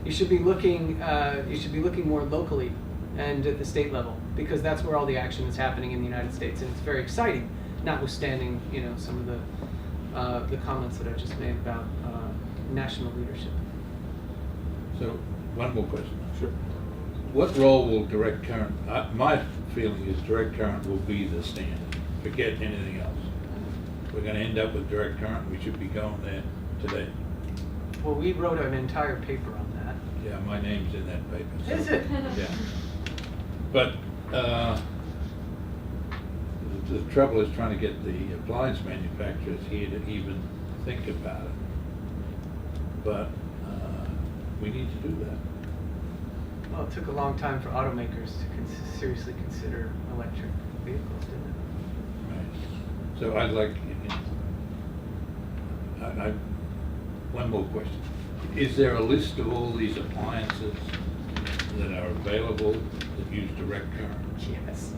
You should be looking more locally and at the state level, because that's where all the action is happening in the United States, and it's very exciting, notwithstanding some of the comments that I just made about national leadership. So one more question. Sure. What role will direct current, my feeling is direct current will be the standard. Forget anything else. We're going to end up with direct current. We should be going there today. Well, we wrote an entire paper on that. Yeah, my name's in that paper. So, Is it? yeah. But the trouble is trying to get the appliance manufacturers here to even think about it. But we need to do that. Well, it took a long time for automakers to seriously consider electric vehicles, didn't it? Right. So I'd like, one more question. Is there a list of all these appliances that are available that use direct current? Yes.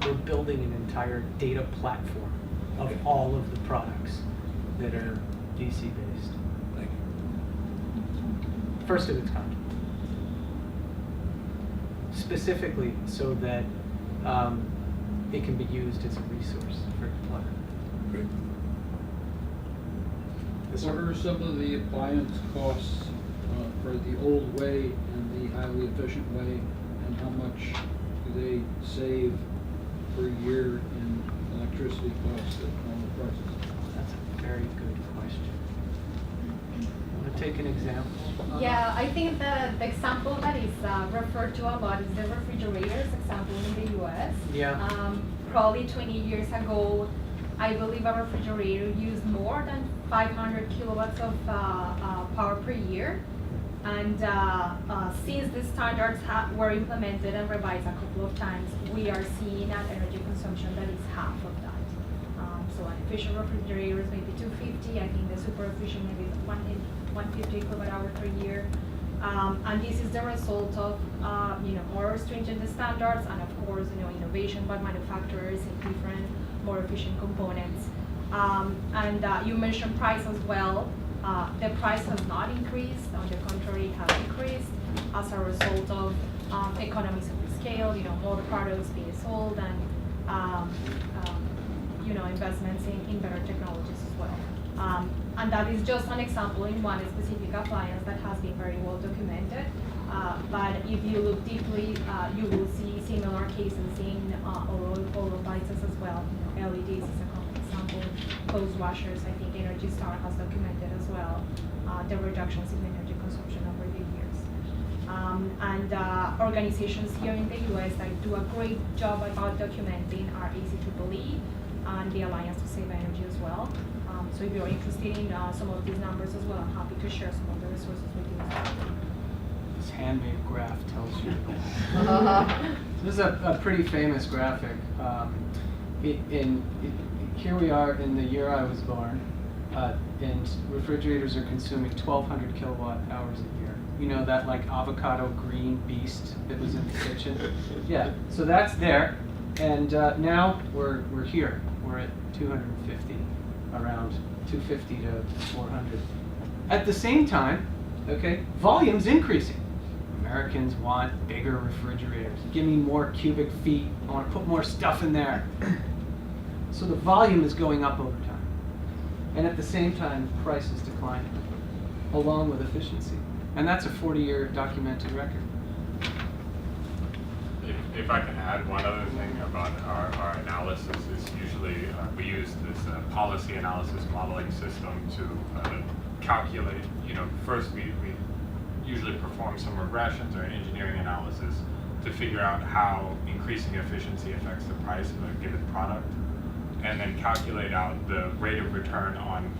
We're building an entire data platform of all of the products that are DC based. Thank you. First of its kind. Specifically so that it can be used as a resource for deployment. Great. Yes, What sir. are some of the appliance costs for the old way and the highly efficient way, and how much do they save per year in electricity costs at normal prices? That's a very good question. Want to take an example? Yeah, I think the example that is referred to a lot is the refrigerators example in the US. Yeah. Probably 20 years ago, I believe a refrigerator used more than 500 kilowatts of power per year. And since the standards were implemented and revised a couple of times, we are seeing an energy consumption that is half of that. So an efficient refrigerator is maybe 250. I think the super efficient maybe 150 kilowatt hour per year. And this is the result of more stringent standards and of course innovation by manufacturers in different more efficient components. And you mentioned price as well. The price has not increased, on the contrary, it has increased as a result of economies of scale, more products being sold and investments in better technologies as well. And that is just an example in one specific appliance that has been very well documented. But if you look deeply, you will see similar cases in oral devices as well. LEDs is a common example. Clothes washers, I think Energy Star has documented as well the reductions in energy consumption over the years. And organizations here in the US that do a great job about documenting are ACEEE and the Alliance to Save Energy as well. So if you're interested in some of these numbers as well, I'm happy to share some of the resources with you as well. This handmade graph tells you. This is a pretty famous graphic. Here we are in the year I was born, and refrigerators are consuming 1,200 kilowatt hours a year. You know that like avocado green beast that was in the kitchen? Yeah, so that's there, and now we're here. We're at 250, around 250 to 400. At the same time, okay, volume's increasing. Americans want bigger refrigerators. Give me more cubic feet. I want to put more stuff in there. So the volume is going up over time. And at the same time, price is declining, along with efficiency. And that's a 40-year documented record. If I can add one other thing about our analysis is usually we use this policy analysis modeling system to calculate, first we usually perform some regressions or engineering analysis to figure out how increasing efficiency affects the price of a given product, and then calculate out the rate of return on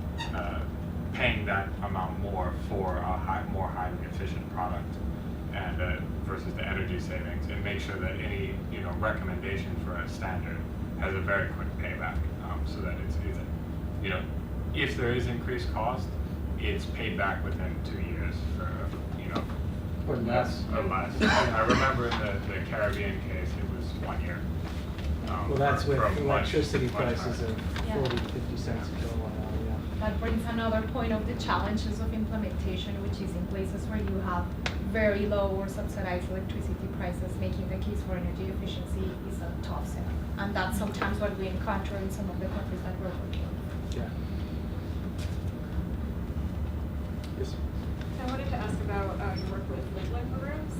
paying that amount more for a more highly efficient product and versus the energy savings, and make sure that any recommendation for a standard has a very quick payback, so that it's if there is increased cost, it's paid back within 2 years or less. Or less. I remember in the Caribbean case, it was 1 year. Well, that's with electricity much prices higher. of 40 to 50 cents a kilowatt hour. Yeah. That brings another point of the challenges of implementation, which is in places where you have very low or subsidized electricity prices, making the case for energy efficiency is a tough sell. And that's sometimes what we encounter in some of the countries that we're working with. Yeah. Yes. I wanted to ask about your work with labeling programs.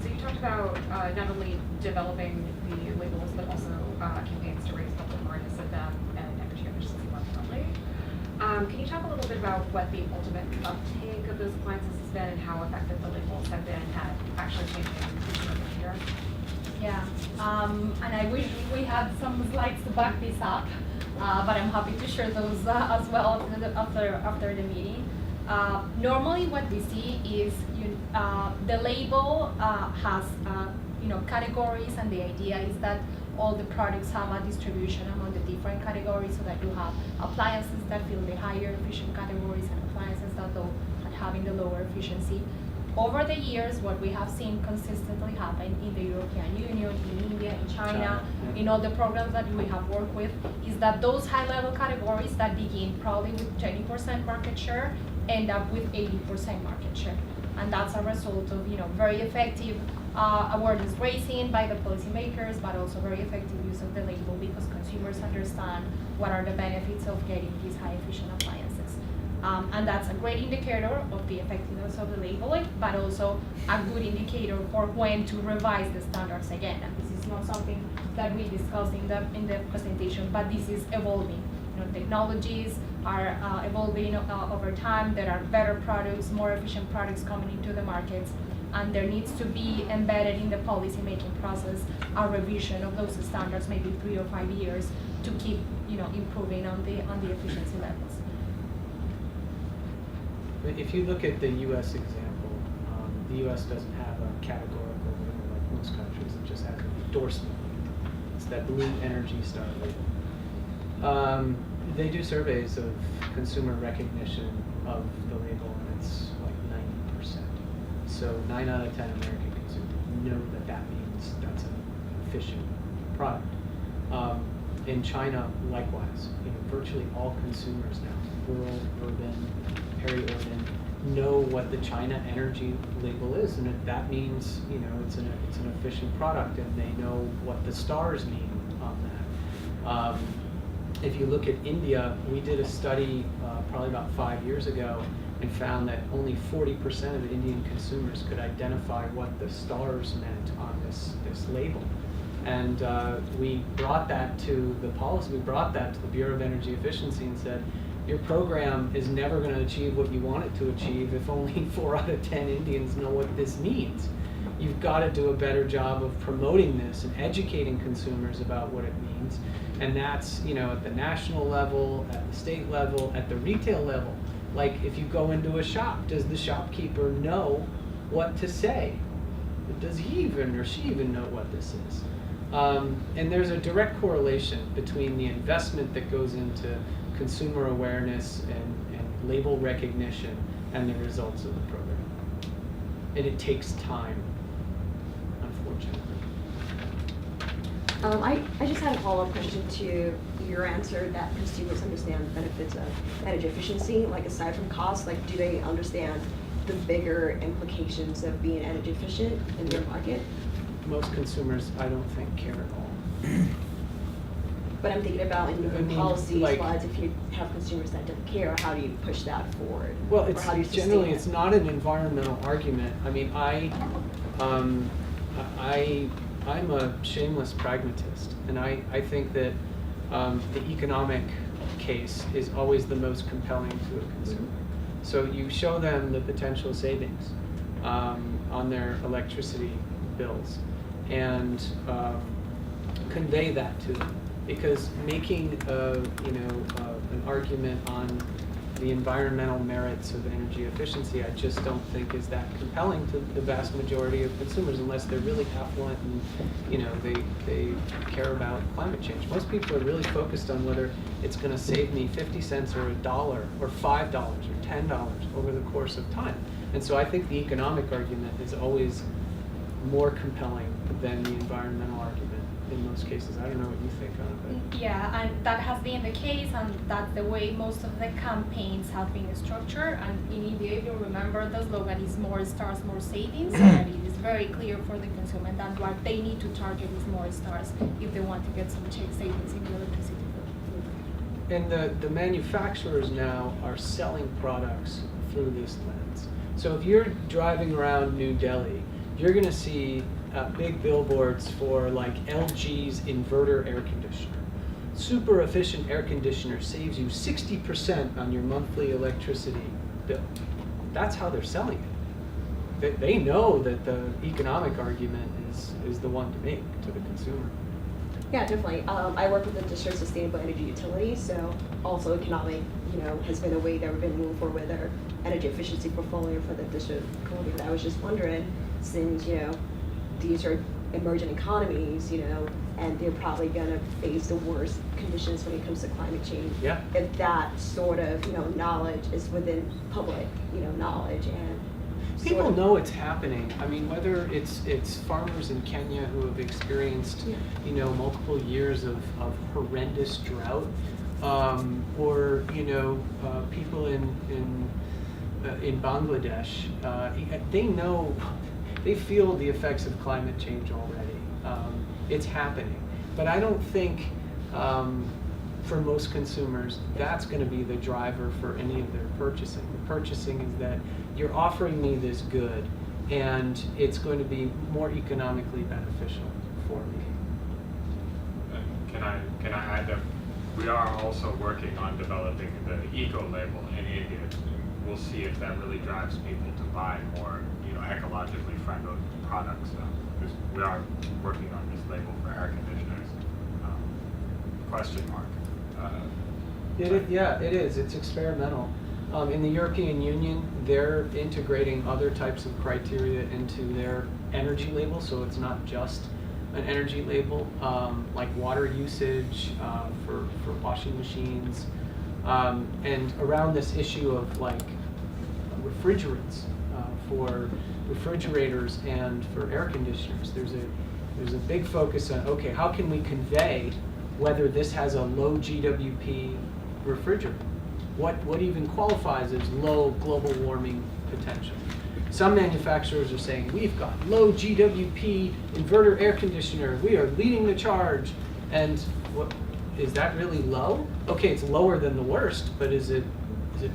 So you talked about not only developing the labels, but also campaigns to raise public awareness of them and energy efficiency more broadly. Can you talk a little bit about what the ultimate uptake of those appliances has been and how effective the labels have been at actually changing consumer behavior? Yeah, and I wish we had some slides to back this up, but I'm happy to share those as well after the meeting. Normally what we see is the label has categories, and the idea is that all the products have a distribution among the different categories, so that you have appliances that fill the higher efficient categories and appliances that don't having the lower efficiency. Over the years, what we have seen consistently happen in the European Union, in India, in China, in all the programs that we have worked with, is that those high-level categories that begin probably with 20% market share end up with 80% market share. And that's a result of very effective awareness raising by the policymakers, but also very effective use of the label, because consumers understand what are the benefits of getting these high efficient appliances. And that's a great indicator of the effectiveness of the labeling, but also a good indicator for when to revise the standards again. And this is not something that we discussed in the presentation, but this is evolving. Technologies are evolving over time. There are better products, more efficient products coming into the markets, and there needs to be embedded in the policy-making process a revision of those standards, maybe 3 or 5 years, to keep improving on the efficiency levels. If you look at the U.S. example, the U.S. doesn't have a categorical label like most countries. It just has an endorsement. It's that blue Energy Star label. They do surveys of consumer recognition of the label, and it's like 90%. So 9 out of 10 American consumers know that that means that's an efficient product. In China, likewise, virtually all consumers now, rural, urban, peri-urban, know what the China Energy label is, and that means it's an efficient product, and they know what the stars mean on that. If you look at India, we did a study probably about 5 years ago and found that only 40% of Indian consumers could identify what the stars meant on this label. And we brought that to the policy, we brought that to the Bureau of Energy Efficiency and said, your program is never going to achieve what you want it to achieve if only 4 out of 10 Indians know what this means. You've got to do a better job of promoting this and educating consumers about what it means. And that's, at the national level, at the state level, at the retail level. Like if you go into a shop, does the shopkeeper know what to say? Does he even or she even know what this is? And there's a direct correlation between the investment that goes into consumer awareness and label recognition and the results of the program. And it takes time, unfortunately. I just had a follow-up question to your answer that consumers understand the benefits of energy efficiency, like aside from cost, like do they understand the bigger implications of being energy efficient in their market? Most consumers, I don't think, care at all. But I'm thinking about in policies, wise, if you have consumers that don't care, how do you push that forward? Well, or how do you generally it's not an environmental argument. I mean, I'm a shameless pragmatist, and I think that the economic case is always the most compelling to a consumer. So you show them the potential savings on their electricity bills and convey that to them. Because making an argument on the environmental merits of energy efficiency, I just don't think is that compelling to the vast majority of consumers unless they're really affluent and they care about climate change. Most people are really focused on whether it's going to save me 50 cents or $1 or $5 or $10 over the course of time. And so I think the economic argument is always more compelling than the environmental argument in most cases. I don't know what you think on it. Yeah, and that has been the case, and that's the way most of the campaigns have been structured. And in India, if you remember, the slogan is more stars, more savings, and it is very clear for the consumer that what they need to target is more stars if they want to get some savings in the electricity bill. And the manufacturers now are selling products through this lens. So if you're driving around New Delhi, you're going to see big billboards for like LG's inverter air conditioner. Super efficient air conditioner saves you 60% on your monthly electricity bill. That's how they're selling it. They know that the economic argument is the one to make to the consumer. Yeah, definitely. I work with the district sustainable energy utility, so also economic, has been a way that we've been moving forward with our energy efficiency portfolio for the district of Columbia. But I was just wondering, since these are emerging economies, and they're probably going to face the worst conditions when it comes to climate change. Yeah. If that sort of, knowledge is within public, knowledge and people know it's happening. I mean, whether it's farmers in Kenya who have experienced, multiple years of horrendous drought, or people in Bangladesh, they know. They feel the effects of climate change already. It's happening. But I don't think for most consumers, that's going to be the driver for any of their purchasing. The purchasing is that you're offering me this good, and it's going to be more economically beneficial for me. Can I add that we are also working on developing the eco label in India. We'll see if that really drives people to buy more, ecologically friendly products. Because we are working on this label for air conditioners. Question mark. It is. It's experimental. In the European Union, they're integrating other types of criteria into their energy label, so it's not just an energy label, like water usage for washing machines, and around this issue of like refrigerants for refrigerators and for air conditioners. There's a big focus on, okay, how can we convey whether this has a low GWP refrigerant? What even qualifies as low global warming potential? Some manufacturers are saying, we've got low GWP inverter air conditioner, we are leading the charge. And what, is that really low? Okay, it's lower than the worst, but is it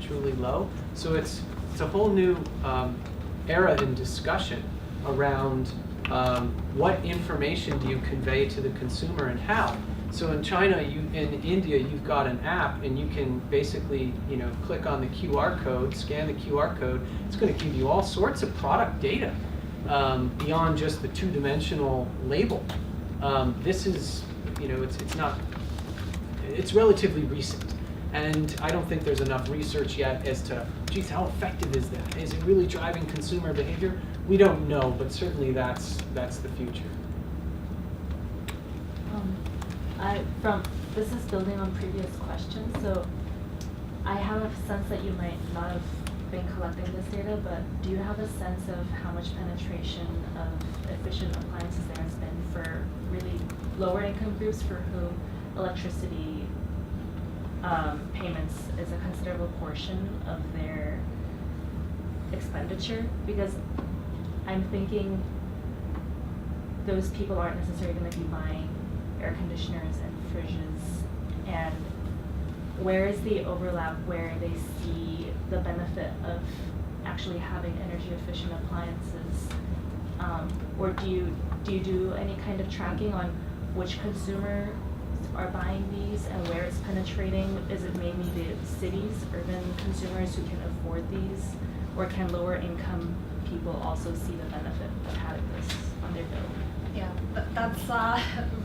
truly low? So it's a whole new era in discussion around what information do you convey to the consumer and how. So in China, in India, you've got an app, and you can basically, click on the QR code, scan the QR code. It's going to give you all sorts of product data beyond just the two-dimensional label. This is, it's relatively recent, and I don't think there's enough research yet as to, geez, how effective is that? Is it really driving consumer behavior? We don't know, but certainly that's the future. This is building on previous questions, so I have a sense that you might not have been collecting this data, but do you have a sense of how much penetration of efficient appliances there has been for really lower income groups for whom electricity payments is a considerable portion of their expenditure? Because I'm thinking those people aren't necessarily going to be buying air conditioners and fridges, and where is the overlap where they see the benefit of actually having energy efficient appliances, or do you do any kind of tracking on which consumers are buying these and where it's penetrating? Is it mainly the cities, urban consumers who can afford these, or can lower income people also see the benefit of having this on their bill? Yeah, that's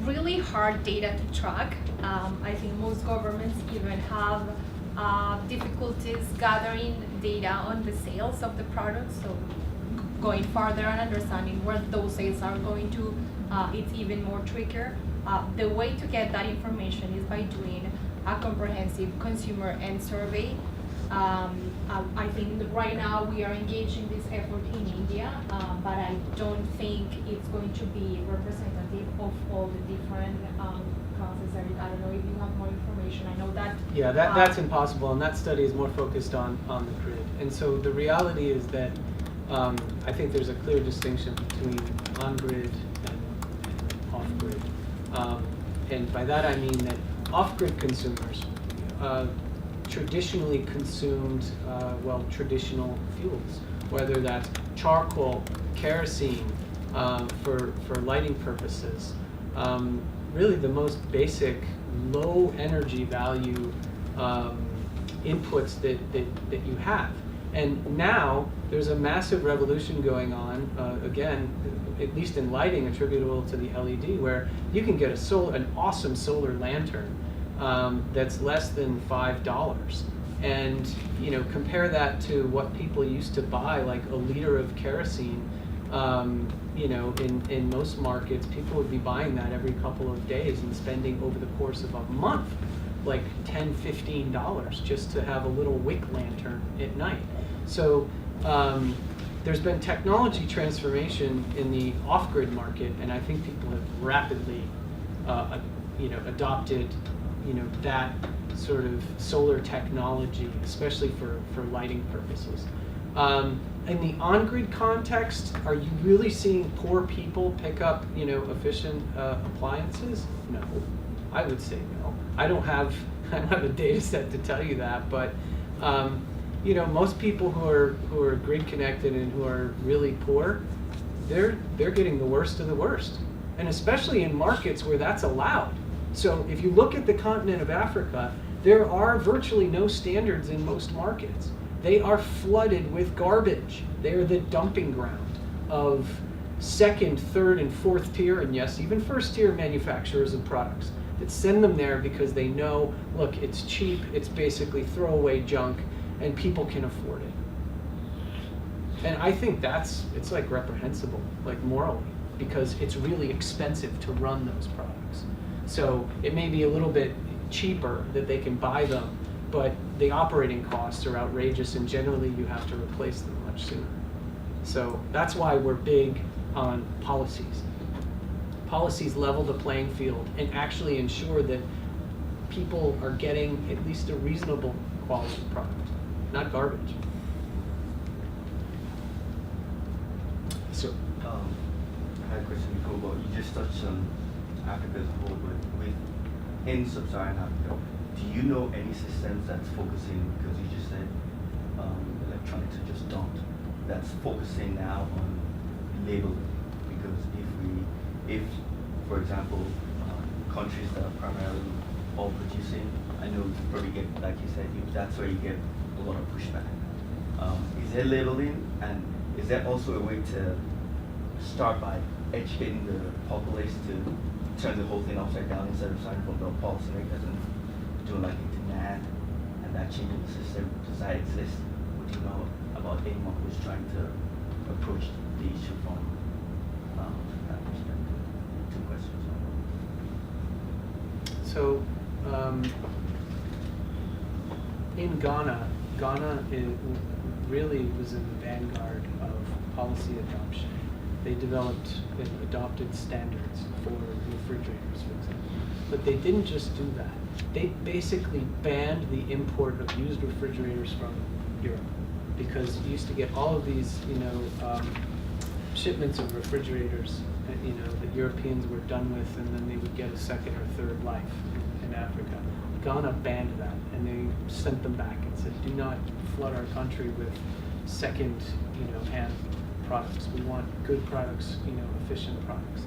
really hard data to track. I think most governments even have difficulties gathering data on the sales of the products. So going further and understanding where those sales are going to, it's even more trickier. The way to get that information is by doing a comprehensive consumer end survey. I think right now we are engaged in this effort in India, but I don't think it's going to be representative of all the different classes. Eric, I don't know if you have more information. I know that. Yeah, that's impossible, and that study is more focused on the grid. And so the reality is that I think there's a clear distinction between on-grid and off-grid. And by that I mean that off-grid consumers traditionally consumed, traditional fuels, whether that's charcoal, kerosene, for lighting purposes. Really the most basic low energy value inputs that you have. And now there's a massive revolution going on, again, at least in lighting attributable to the LED, where you can get an awesome solar lantern that's less than $5. And compare that to what people used to buy, like a liter of kerosene. In most markets, people would be buying that every couple of days and spending over the course of a month like $10, $15 just to have a little wick lantern at night. So there's been technology transformation in the off-grid market, and I think people have rapidly adopted that sort of solar technology, especially for lighting purposes. In the on-grid context, are you really seeing poor people pick up efficient appliances? No. I would say no. I don't have a data set to tell you that, but you know, most people who are grid connected and who are really poor, they're getting the worst of the worst, and especially in markets where that's allowed. So if you look at the continent of Africa, there are virtually no standards in most markets. They are flooded with garbage. They are the dumping ground of second, third, and fourth tier, and yes, even first tier manufacturers of products that send them there because they know, look, it's cheap, it's basically throwaway junk, and people can afford it. And I think it's like reprehensible, like morally, because it's really expensive to run those products. So it may be a little bit cheaper that they can buy them, but the operating costs are outrageous, and generally you have to replace them much sooner. So that's why we're big on policies. Policies level the playing field and actually ensure that people are getting at least a reasonable quality product, not garbage. So, I had a question before, but you just touched on Africa as a whole, but in sub-Saharan Africa, do you know any systems that's focusing, because you just said electronics are just dumped, that's focusing now on labeling? Because if for example, countries that are primarily all producing, I know you probably get, like you said, that's where you get a lot of pushback. Is there labeling, and is there also a way to start by educating the populace to turn the whole thing upside down instead of starting from the policymakers and doing like a demand and that changing the system? Does that exist? What do you know about anyone who's trying to approach the issue from that perspective? Two questions. So in Ghana really was in the vanguard of policy adoption. They developed and adopted standards for refrigerators, for example. But they didn't just do that. They basically banned the import of used refrigerators from Europe, because you used to get all of these, shipments of refrigerators, that Europeans were done with, and then they would get a second or third life in Africa. Ghana banned that, and they sent them back and said, do not flood our country with second, hand products. We want good products, efficient products.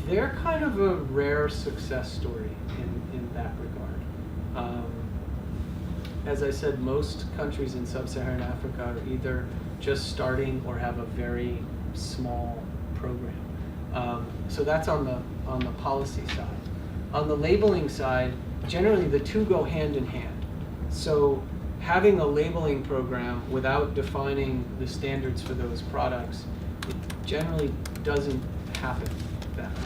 They're kind of a rare success story in that regard. As I said, most countries in sub-Saharan Africa are either just starting or have a very small program. So that's on the policy side. On the labeling side, generally the two go hand in hand. So having a labeling program without defining the standards for those products, it generally doesn't happen that way.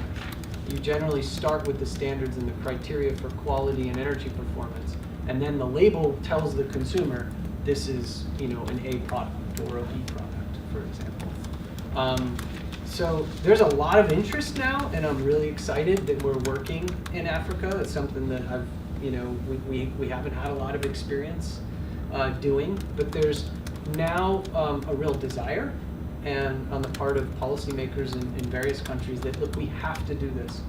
You generally start with the standards and the criteria for quality and energy performance, and then the label tells the consumer this is, an A product or a B product, for example. So there's a lot of interest now, and I'm really excited that we're working in Africa. It's something that I've, we haven't had a lot of experience doing, but there's now a real desire, and on the part of policymakers in various countries, that look, we have to do this.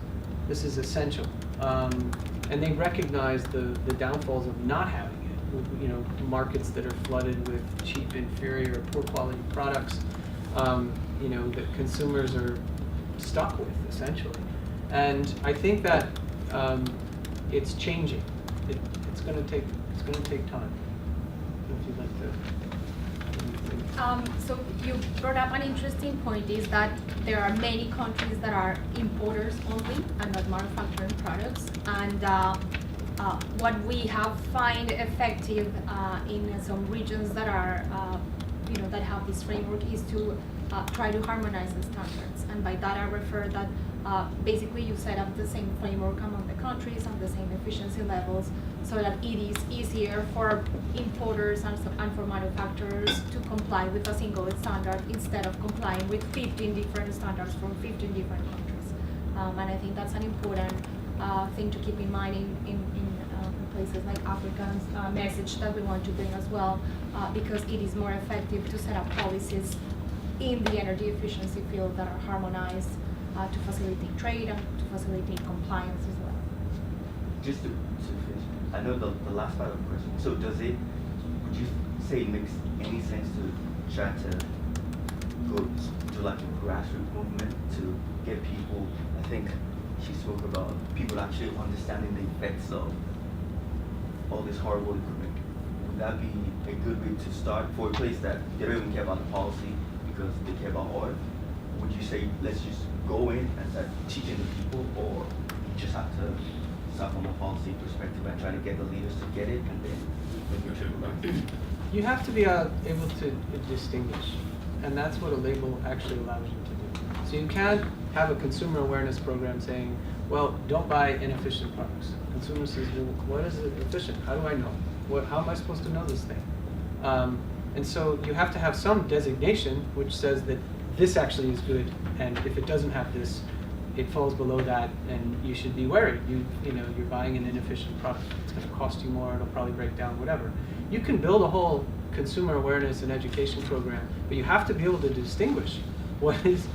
This is essential, and they recognize the downfalls of not having it. Markets that are flooded with cheap, inferior, poor quality products. That consumers are stuck with, essentially. And I think that it's changing. It's going to take time. If you'd like to. So you brought up an interesting point, is that there are many countries that are importers only and not manufacturing products. And what we have find effective in some regions that are, that have this framework is to try to harmonize the standards. And by that I refer that basically you set up the same framework among the countries and the same efficiency levels, so that it is easier for importers and for manufacturers to comply with a single standard instead of complying with 15 different standards from 15 different countries. And I think that's an important thing to keep in mind in places like Africa's message that we want to bring as well, because it is more effective to set up policies in the energy efficiency field that are harmonized to facilitate trade and to facilitate compliance as well. just to finish, I know the last part of the question. So would you say it makes any sense to try to go to like a grassroots movement to get people, I think she spoke about people actually understanding the effects of all this horrible equipment. Would that be a good way to start for a place that they don't even care about the policy because they care about oil? Would you say let's just go in and start teaching the people, or you just have to start from a policy perspective and try to get the leaders to get it and then maybe trickle down? You have to be able to distinguish, and that's what a label actually allows you to do. So you can't have a consumer awareness program saying, well, don't buy inefficient products. Consumer says, well, what is it efficient? How do I know? How am I supposed to know this thing? And so you have to have some designation which says that this actually is good, and if it doesn't have this, it falls below that, and you should be wary. You're buying an inefficient product. It's going to cost you more. It'll probably break down. Whatever. You can build a whole consumer awareness and education program, but you have to be able to distinguish what is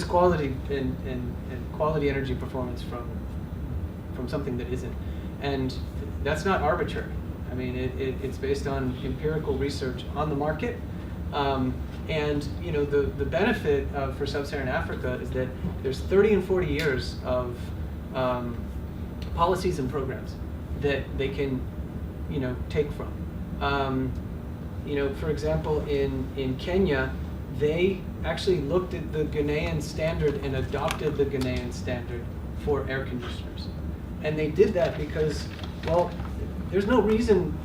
quality and quality energy performance from something that isn't, and that's not arbitrary. I mean, it's based on empirical research on the market. And the benefit for sub-Saharan Africa is that there's 30 and 40 years of policies and programs that they can take from. For example, in Kenya, they actually looked at the Ghanaian standard and adopted the Ghanaian standard for air conditioners. And they did that because, well, there's no reason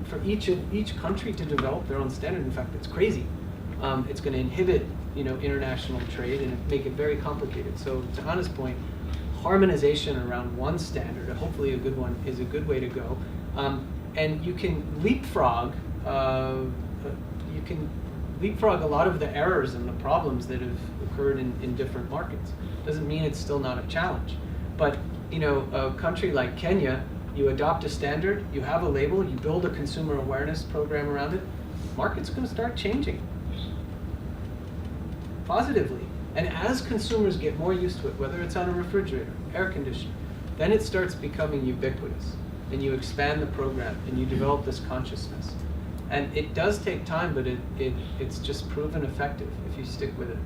for each country to develop their own standard. In fact, it's crazy. It's going to inhibit international trade and make it very complicated. So to Hannah's point, harmonization around one standard, hopefully a good one, is a good way to go. And you can leapfrog a lot of the errors and the problems that have occurred in different markets. Doesn't mean it's still not a challenge. But a country like Kenya, you adopt a standard, you have a label, you build a consumer awareness program around it, the market's going to start changing positively. And as consumers get more used to it, whether it's on a refrigerator, air conditioner, then it starts becoming ubiquitous. And you expand the program and you develop this consciousness. And it does take time, but it's just proven effective if you stick with it.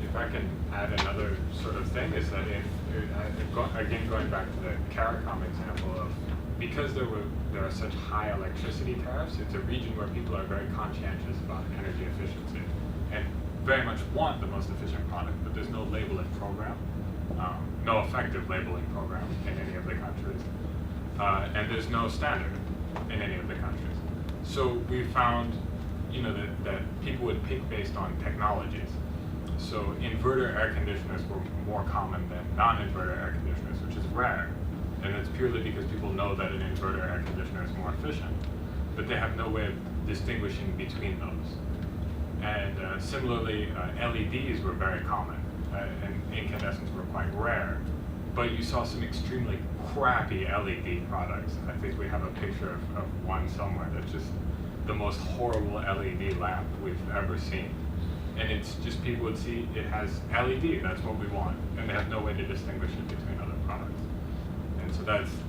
If I can add another sort of thing, is that again going back to the CARICOM example of, because there are such high electricity tariffs, it's a region where people are very conscientious about energy efficiency and very much want the most efficient product, but there's no labeling program, no effective labeling program in any of the countries, and there's no standard in any of the countries. So we found, that people would pick based on technologies. So inverter air conditioners were more common than non-inverter air conditioners, which is rare. And it's purely because people know that an inverter air conditioner is more efficient, but they have no way of distinguishing between those. And similarly, LEDs were very common, and incandescents were quite rare. But you saw some extremely crappy LED products. I think we have a picture of one somewhere that's just the most horrible LED lamp we've ever seen. And it's just, people would see it has LED, that's what we want, and they have no way to distinguish it between other products. And so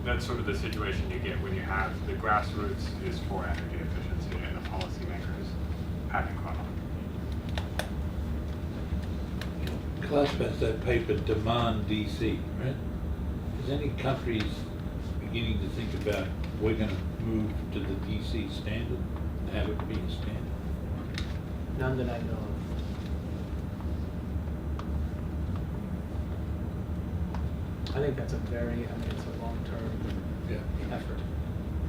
that's sort of the situation you get when you have the grassroots is for energy efficiency and the policymakers having caught on. CLASP has that paper, Demand DC, right? Is any countries beginning to think about, we're going to move to the DC standard and have it be a standard? None that I know of. I think that's it's a long-term effort.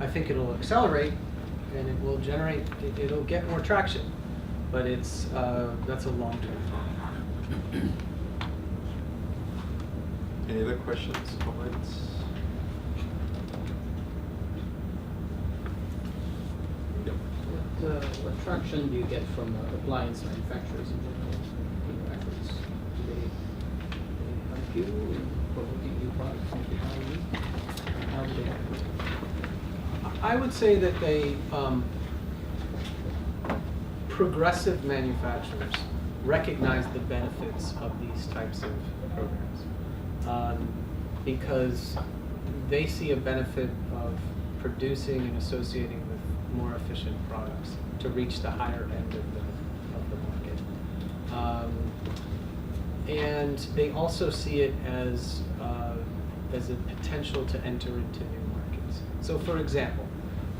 I think it'll accelerate and it will generate, it'll get more traction, but that's a long-term thing. Any other questions, comments? Yep. What traction do you get from appliance manufacturers in general in your efforts? Do they help you in promoting new products and technology? How do they help you? I would say that they, progressive manufacturers recognize the benefits of these types of programs. because they see a benefit of producing and associating with more efficient products to reach the higher end of the market. And they also see it as a potential to enter into new markets. So for example,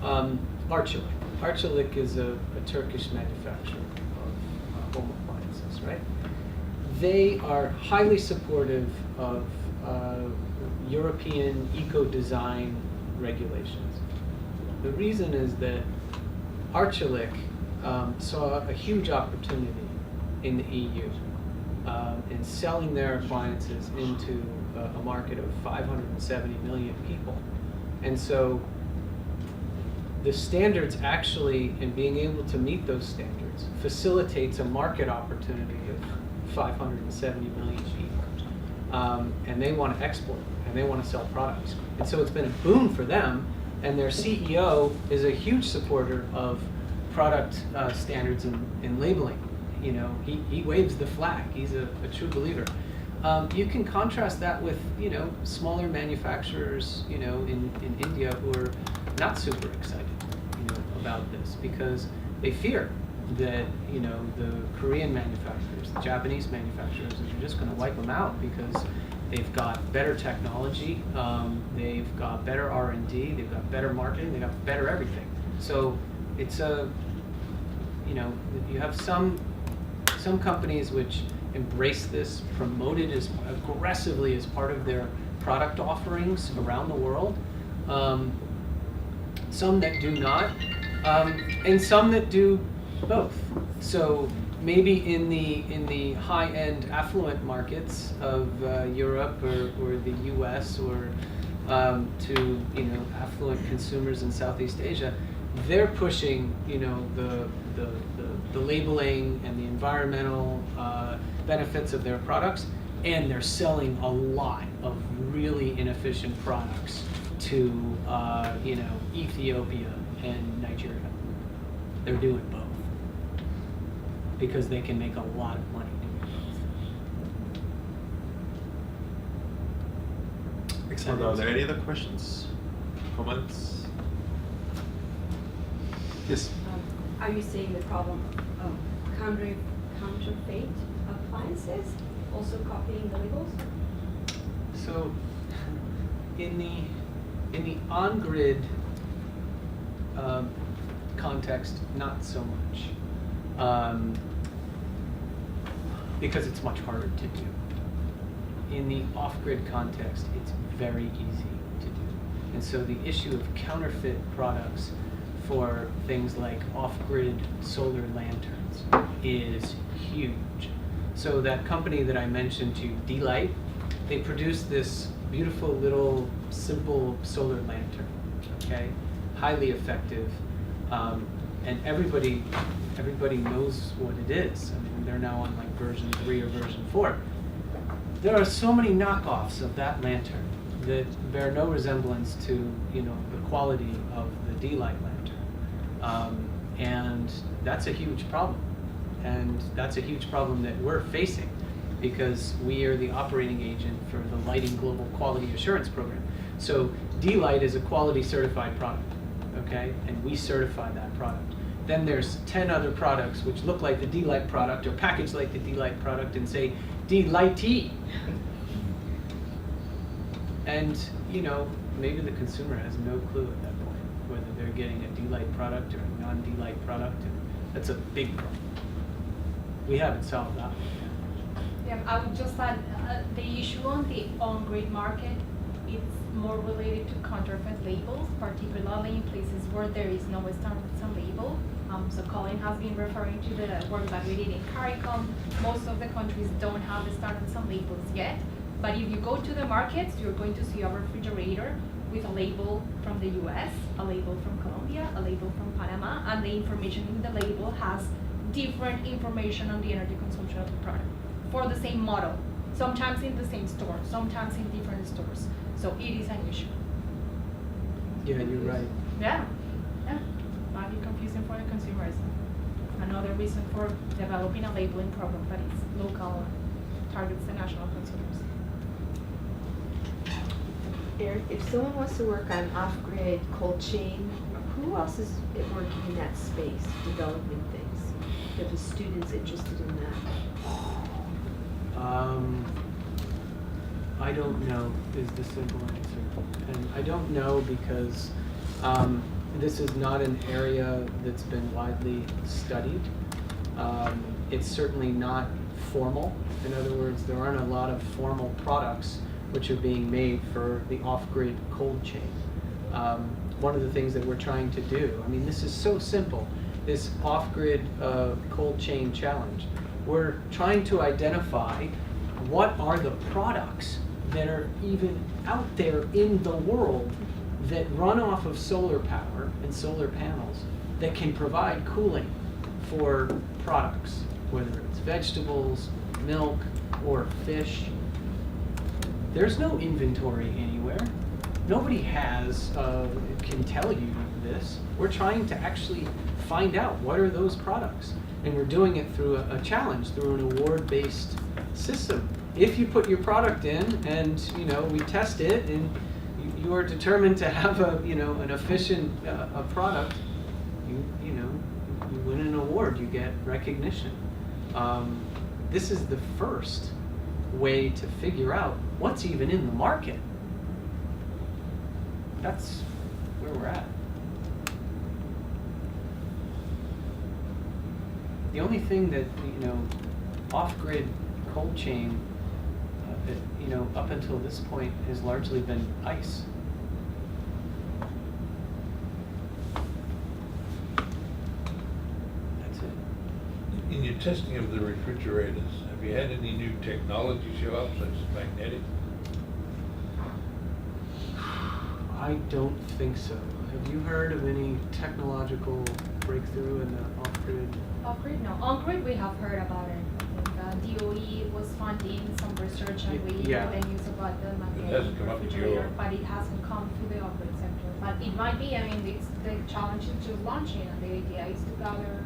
Arçelik. Arçelik is a Turkish manufacturer of home appliances, right? They are highly supportive of European eco-design regulations. The reason is that Arçelik saw a huge opportunity in the EU in selling their appliances into a market of 570 million people. And so the standards actually, in being able to meet those standards, facilitates a market opportunity of 570 million people. And they want to export, and they want to sell products. And so it's been a boom for them, and their CEO is a huge supporter of product standards and labeling. You know, he waves the flag. He's a true believer. You can contrast that with, you know, smaller manufacturers, you know, in India who are not super excited, you know, about this because they fear that, you know, the Korean manufacturers, the Japanese manufacturers are just going to wipe them out because they've got better technology, they've got better R&D, they've got better marketing, they've got better everything. So it's a, you know, you have some companies which embrace this, promote it as aggressively as part of their product offerings around the world. Some that do not, and some that do both. So maybe in the high-end affluent markets of Europe or the U.S. or to, you know, affluent consumers in Southeast Asia, they're pushing, you know, the labeling and the environmental benefits of their products, and they're selling a lot of really inefficient products to, you know, Ethiopia and Nigeria. They're doing both because they can make a lot of money doing both. Excellent. Are there any other questions, comments? Yes. Are you seeing the problem of counterfeit appliances also copying the labels? So, in the on-grid context, not so much, because it's much harder to do. In the off-grid context, it's very easy to do. And so the issue of counterfeit products for things like off-grid solar lanterns is huge. So that company that I mentioned to you, D-Light, they produced this beautiful little simple solar lantern, okay? Highly effective, and everybody knows what it is. I mean, they're now on like version 3 or version 4. There are so many knockoffs of that lantern that bear no resemblance to, you know, the quality of the D-Light lantern. And that's a huge problem. And that's a huge problem that we're facing because we are the operating agent for the Lighting Global Quality Assurance Program. So D-Light is a quality certified product, okay? And we certify that product. Then there's 10 other products which look like the D-Light product or packaged like the D-Light product and say D-Light-T. And, you know, maybe the consumer has no clue at that point whether they're getting a D-Light product or a non-D-Light product. And that's a big problem. We haven't solved that one yet. Yeah, I would just add the issue on the on-grid market, it's more related to counterfeit labels, particularly in places where there is no standards on label. So Colin has been referring to the work that we did in CARICOM. Most of the countries don't have the standards on labels yet, but if you go to the markets, you're going to see a refrigerator with a label from the US, a label from Colombia, a label from Panama, and the information in the label has different information on the energy consumption of the product for the same model, sometimes in the same store, sometimes in different stores. So it is an issue. Yeah, you're right. Yeah, might be confusing for the consumers. Another reason for developing a labeling program that is local and targets the national consumers. Eric, if someone wants to work on off-grid cold chain, who else is working in that space, developing things? If a student's interested in that. I don't know is the simple answer. And I don't know because this is not an area that's been widely studied. It's certainly not formal. In other words, there aren't a lot of formal products which are being made for the off-grid cold chain. One of the things that we're trying to do, I mean, this is so simple, this off-grid cold chain challenge. We're trying to identify what are the products that are even out there in the world that run off of solar power and solar panels that can provide cooling for products, whether it's vegetables, milk, or fish. There's no inventory anywhere. Nobody can tell you this. We're trying to actually find out what are those products. And we're doing it through a challenge, through an award-based system. If you put your product in and we test it and you are determined to have an efficient product, you win an award, you get recognition. This is the first way to figure out what's even in the market. That's where we're at. The only thing that, off-grid cold chain, up until this point has largely been ice. That's it. In your testing of the refrigerators, have you had any new technology show up, such as magnetic? I don't think so. Have you heard of any technological breakthrough in the off-grid? Off-grid, no. On-grid, we have heard about it. I think DOE was funding some research and we Yeah. the news about the It magnetic hasn't come up to refrigerator, you. but it hasn't come to the off-grid sector. But it might be, it's the challenge is just launching, and the idea is to gather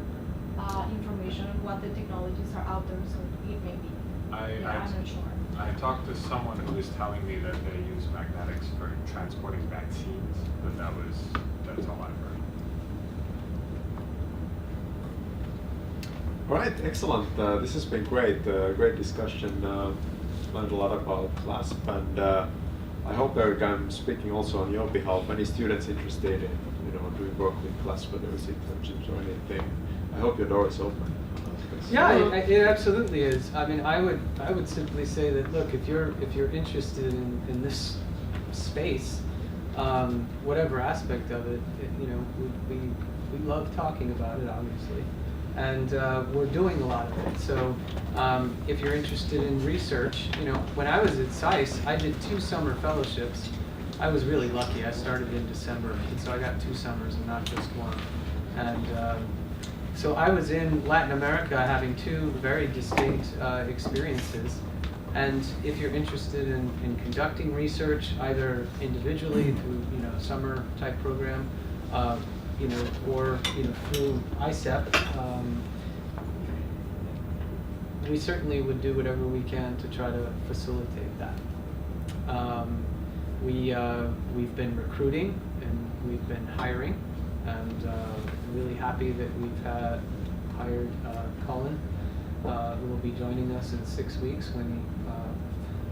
information on what the technologies are out there, so it may be. I'm not sure. I talked to someone who was telling me that they use magnetics for transporting vaccines, but that's all I've heard. All right, excellent. This has been great. Great discussion. Learned a lot about CLASP, and I hope, Eric, I'm speaking also on your behalf. Any students interested in doing work with CLASP, whether it's internships or anything, I hope your door is open. Yeah, it absolutely is. I mean, I would simply say that, look, if you're interested in this space, whatever aspect of it, we love talking about it, obviously, and we're doing a lot of it. So if you're interested in research, when I was at SAIS, I did 2 summer fellowships. I was really lucky. I started in December, and so I got 2 summers and not just one. And so I was in Latin America having 2 very distinct experiences. And if you're interested in conducting research, either individually through summer type program, or through ISEP, we certainly would do whatever we can to try to facilitate that. We've been recruiting and we've been hiring, and really happy that we've hired Colin, who will be joining us in 6 weeks when he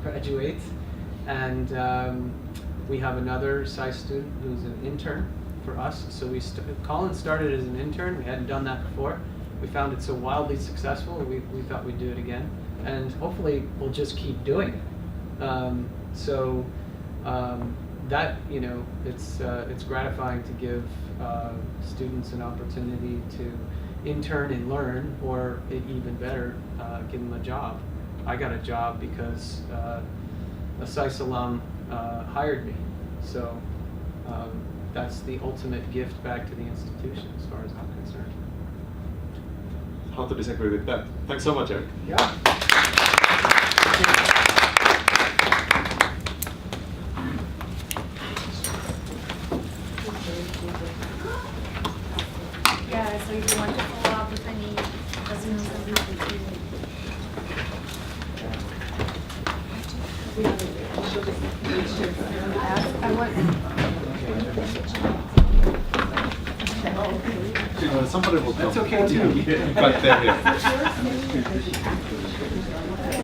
graduates. And we have another SAIS student who's an intern for us. So Colin started as an intern. We hadn't done that before. We found it so wildly successful, we thought we'd do it again. And hopefully we'll just keep doing it. That, it's gratifying to give students an opportunity to intern and learn, or even better, give them a job. I got a job because a SAIS alum hired me. So that's the ultimate gift back to the institution as far as I'm concerned. Hard to disagree with that. Thanks so much, Eric. Yeah. Yeah, so if you want to follow up with any questions, I'm happy to. She'll just ask Somebody will That's come. okay too. But